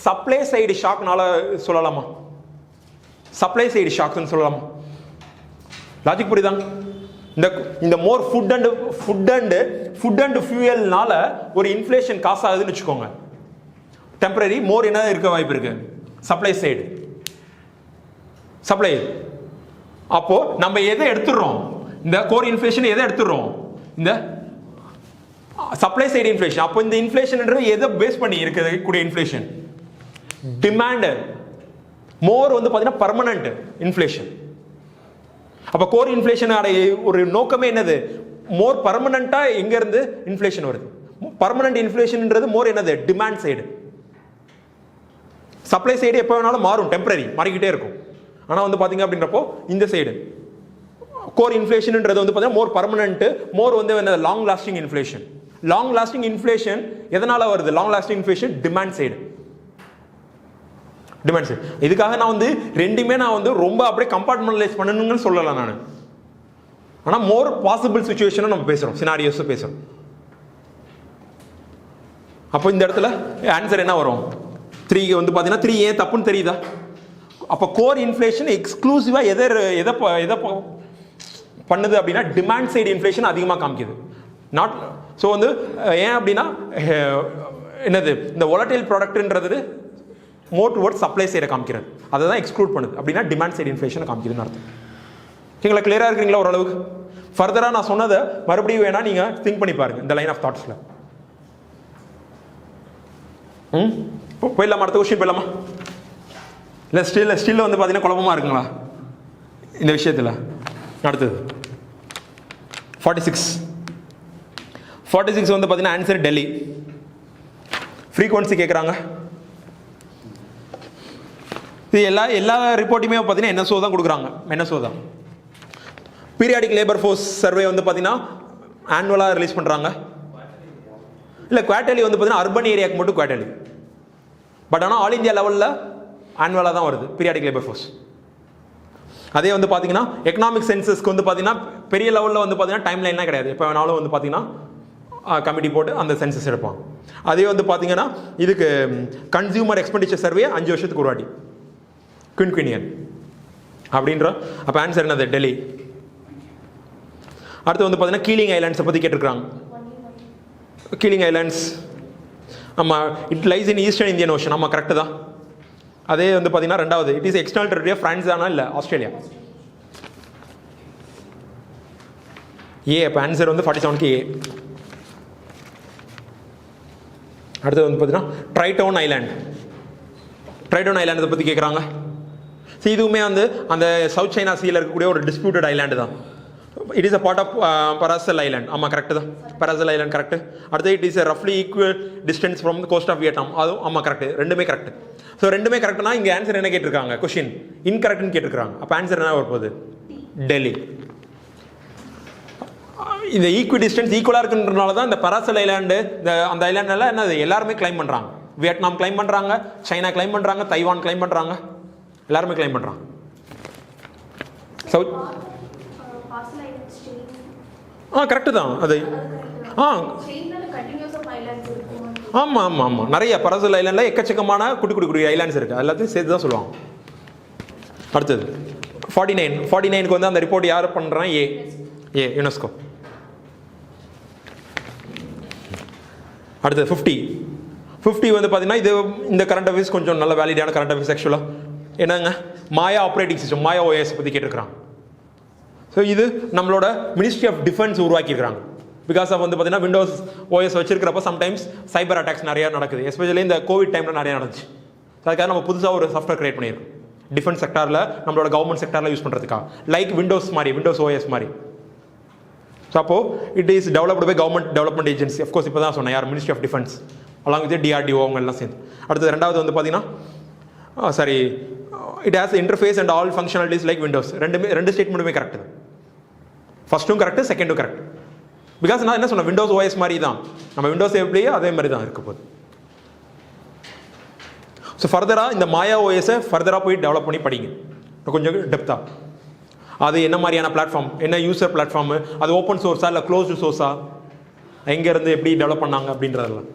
Speaker 1: சப்ளை சைடு ஷாக்னால சொல்லலாமா? சப்ளை சைடு ஷாக்னு சொல்லலாமா? லாஜிக் புரியுதாங்க? இந்த மோர் ஃபுட் அண்ட் ஃபியூயல்னால ஒரு இன்ஃப்ளேஷன் காசு ஆகுதுன்னு வச்சுக்கோங்க. டெம்பரரி மோர் என்ன இருக்க வாய்ப்பு இருக்கு? Supply side supply. அப்போ நம்ம எதை எடுத்துடுறோம்? இந்த கோர் இன்ஃப்ளேஷன் எதை எடுத்துடுறோம்? இந்த சப்ளை சைடு இன்ஃப்ளேஷன். அப்போ இந்த இன்ஃப்ளேஷன்ன்றது எதை பேஸ் பண்ணி இருக்கக்கூடிய இன்ஃப்ளேஷன்? டிமாண்ட். மோர் வந்து பார்த்தீங்கன்னா பர்மனன்ட் இன்ஃப்ளேஷன். அப்போ கோர் இன்ஃப்ளேஷன் ஒரு நோக்கமே என்னது? மோர் பர்மனண்டா எங்க இருந்து இன்ஃப்ளேஷன் வருது? பர்மனன்ட் இன்ஃப்ளேஷன்ன்றது மோர் என்னது? Demand side. சப்ளை சைடு எப்போ வேணாலும் மாறும், டெம்பரரி மாறிக்கிட்டே இருக்கும். ஆனால் வந்து பார்த்தீங்க அப்படின்றப்போ இந்த சைடு கோர் இன்ஃப்ளேஷன்ன்றது வந்து பார்த்தீங்கன்னா மோர் பர்மனன்ட், மோர் வந்து என்ன? Long lasting inflation. Long lasting inflation எதனால வருது? Long lasting inflation demand side. இதுக்காக நான் வந்து ரெண்டுமே நான் வந்து ரொம்ப அப்படியே கம்பார்ட்மெண்டலைஸ் பண்ணணும்னு சொல்லலாம் நான். ஆனால் மோர் பாசிபிள் சுச்சுவேஷனை நம்ம பேசுகிறோம், சினாரியோஸ் பேசுகிறோம். அப்போ இந்த இடத்துல ஆன்சர் என்ன வரும்? 3 வந்து பார்த்தீங்கன்னா 3 ஏன் தப்புன்னு தெரியுதா? அப்போ கோர் இன்ஃப்ளேஷன் எக்ஸ்க்ளூசிவாக எதை பண்ணுது அப்படின்னா டிமாண்ட் சைடு இன்ஃப்ளேஷன் அதிகமாக காமிக்குது. நாட் ஸோ வந்து ஏன் அப்படின்னா என்னது? இந்த volatile ப்ராடக்ட்ன்றது மோர் டுவர்ட்ஸ் சப்ளை சைடை காமிக்கிறது, அதை தான் எக்ஸ்க்ளூட் பண்ணுது. அப்படின்னா டிமாண்ட் சைடு இன்ஃப்ளேஷனை காமிக்குதுன்னு அர்த்தம். ஓகேங்களா? கிளியராக இருக்கிறீங்களா ஓரளவுக்கு? ஃபர்தராக நான் சொன்னதை மறுபடியும் வேணா நீங்கள் திங்க் பண்ணி பாருங்க இந்த லைன் ஆஃப் தாட்ஸில். போயிடலாமா? அடுத்த கொஸ்டின் போயிடலாமா? இல்லை ஸ்டில் வந்து பார்த்தீங்கன்னா குழப்பமாக இருக்குங்களா இந்த விஷயத்தில்? அடுத்தது 46 வந்து பார்த்தீங்கன்னா ஆன்சர் டெல்லி. ஃப்ரீக்வன்சி கேட்குறாங்க. இது எல்லா ரிப்போர்ட்டுமே பார்த்தீங்கன்னா NSO தான் கொடுக்குறாங்க. NSO தான். பீரியாடிக் லேபர் ஃபோர்ஸ் சர்வே வந்து பார்த்தீங்கன்னா ஆனுவலாக ரிலீஸ் பண்ணுறாங்க. இல்லை குவார்டர்லி வந்து பார்த்தீங்கன்னா அர்பன் ஏரியாவுக்கு மட்டும் குவார்டர்லி. பட் ஆனால் ஆல் இந்தியா லெவலில் ஆனுவலாக தான் வருது பீரியாடிக் லேபர் ஃபோர்ஸ். அதே வந்து பார்த்தீங்கன்னா எக்கனாமிக் சென்சஸ்க்கு வந்து பார்த்தீங்கன்னா பெரிய லெவலில் வந்து பார்த்தீங்கன்னா டைம் லைன்லாம் கிடையாது. எப்போ வேணாலும் வந்து பார்த்தீங்கன்னா கமிட்டி போட்டு அந்த சென்சஸ் எடுப்பாங்க. அதே வந்து பார்த்தீங்கன்னா இதுக்கு கன்சியூமர் எக்ஸ்பெண்டிச்சர் சர்வே 5 வருஷத்துக்கு ஒரு வாட்டி குயின்குயினியன் அப்படின்ற. அப்போ ஆன்சர் என்னது? டெல்லி. அடுத்து வந்து பார்த்தீங்கன்னா கீலிங் ஐலாண்ட்ஸை பற்றி கேட்டிருக்காங்க. கீலிங் ஐலாண்ட்ஸ் ஆமாம், it lies in eastern Indian ocean. ஆமாம், கரெக்டு தான். அதே வந்து பார்த்தீங்கன்னா ரெண்டாவது it is external territory of France தானா? இல்லை, ஆஸ்திரேலியா. அப்போ ஆன்சர் வந்து 47க்கு ஏ. அடுத்தது வந்து பார்த்தீங்கன்னா ட்ரைடவுன் ஐலாண்டை பற்றி கேட்குறாங்க. இதுவுமே வந்து அந்த சவுத் சைனா சீல இருக்கக்கூடிய ஒரு டிஸ்பியூட்டட் ஐலாண்டு தான். It is a part of Paracel island. ஆமாம், கரெக்டு தான். Paracel island correct. அடுத்து இட் இஸ் ரஃப்லி equal distance from the coast of Vietnam. அதுவும் ஆமாம் கரெக்டு. ரெண்டுமே கரெக்டு. ஸோ ரெண்டுமே கரெக்டுனா இங்கே ஆன்சர் என்ன கேட்டிருக்காங்க? கொஸ்டின் இன்கரெக்ட்னு கேட்டிருக்காங்க. அப்போ ஆன்சர் என்ன வரப்போகுது? டெல்லி. இந்த ஈக்குவல் டிஸ்டன்ஸ் ஈக்குவலாக இருக்குன்றனால தான் இந்த பராசல் ஐலாண்டு அந்த ஐலாண்டெல்லாம் என்னது எல்லாருமே கிளைம் பண்ணுறாங்க. வியட்நாம் கிளைம் பண்ணுறாங்க, சைனா கிளைம் பண்ணுறாங்க, தைவான் கிளைம் பண்ணுறாங்க, எல்லாருமே கிளைம் பண்ணுறாங்க. சவுத் கரெக்டு தான் அது. ஆமாம் ஆமாம் ஆமாம், நிறைய பராசல் ஐலாண்டில் எக்கச்சக்கமான குட்டி ஐலாண்ட்ஸ் இருக்குது. எல்லாத்தையும் சேர்த்து தான் சொல்லுவாங்க. அடுத்தது 49க்கு வந்து அந்த ரிப்போர்ட் யார் பண்ணுறான்? யுனெஸ்கோ. அடுத்தது 50 50 வந்து பார்த்தீங்கன்னா இது இந்த கரண்ட் அஃபேர்ஸ் கொஞ்சம் நல்ல வேலிடான கரண்ட் அஃபேர்ஸ் ஆக்சுவலாக. என்னங்க Maya operating system, Maya OS பற்றி கேட்டிருக்கிறாங்க. ஸோ இது நம்மளோட மினிஸ்ட்ரி ஆஃப் டிஃபென்ஸ் உருவாக்கியிருக்கிறாங்க. பிகாஸ் ஆஃப் வந்து பார்த்தீங்கன்னா விண்டோஸ் ஓஎஸ் வச்சிருக்கிறப்ப சம்டைம்ஸ் சைபர் அட்டாக்ஸ் நிறையா நடக்குது. எஸ்பெஷலி இந்த கோவிட் டைமில் நிறையா நடந்துச்சு. அதுக்காக நம்ம புதுசாக ஒரு சாஃப்ட்வேர் கிரியேட் பண்ணியிருக்கோம் டிஃபென்ஸ் செக்டாரில், நம்மளோட கவர்மெண்ட் செக்டாரில் யூஸ் பண்ணுறதுக்காக, லைக் விண்டோஸ் மாதிரி, விண்டோஸ் ஓஎஸ் மாதிரி. ஸோ அப்போ it is developed by government development agency. Of course இப்போ தான் சொன்னேன் யார், ministry of defence along with DRDO அவங்க எல்லாம் சேர்ந்து. அடுத்தது ரெண்டாவது வந்து பார்த்தீங்கன்னா sorry it has interface and all functionalities like Windows. ரெண்டு ஸ்டேட்மெண்ட்டுமே கரெக்ட் தான். ஃபர்ஸ்ட்டும் கரெக்ட், செகண்டும் கரெக்ட். பிகாஸ் நான் என்ன சொன்னேன், விண்டோஸ் ஓஎஸ் மாதிரி தான், நம்ம விண்டோஸ் எப்படியே அதே மாதிரி தான் இருக்க போகுது. ஸோ ஃபர்தராக இந்த மாயா ஓஎஸை ஃபர்தராக போய் டெவலப் பண்ணி படிங்க கொஞ்சம் டெப்த்தாக. அது என்ன மாதிரியான பிளாட்ஃபார்ம், என்ன யூசர் பிளாட்ஃபார்மு, அது ஓப்பன் சோர்ஸா இல்லை க்ளோஸ்டு சோர்ஸா, எங்கேருந்து எப்படி டெவலப் பண்ணாங்க அப்படின்றதெல்லாம்.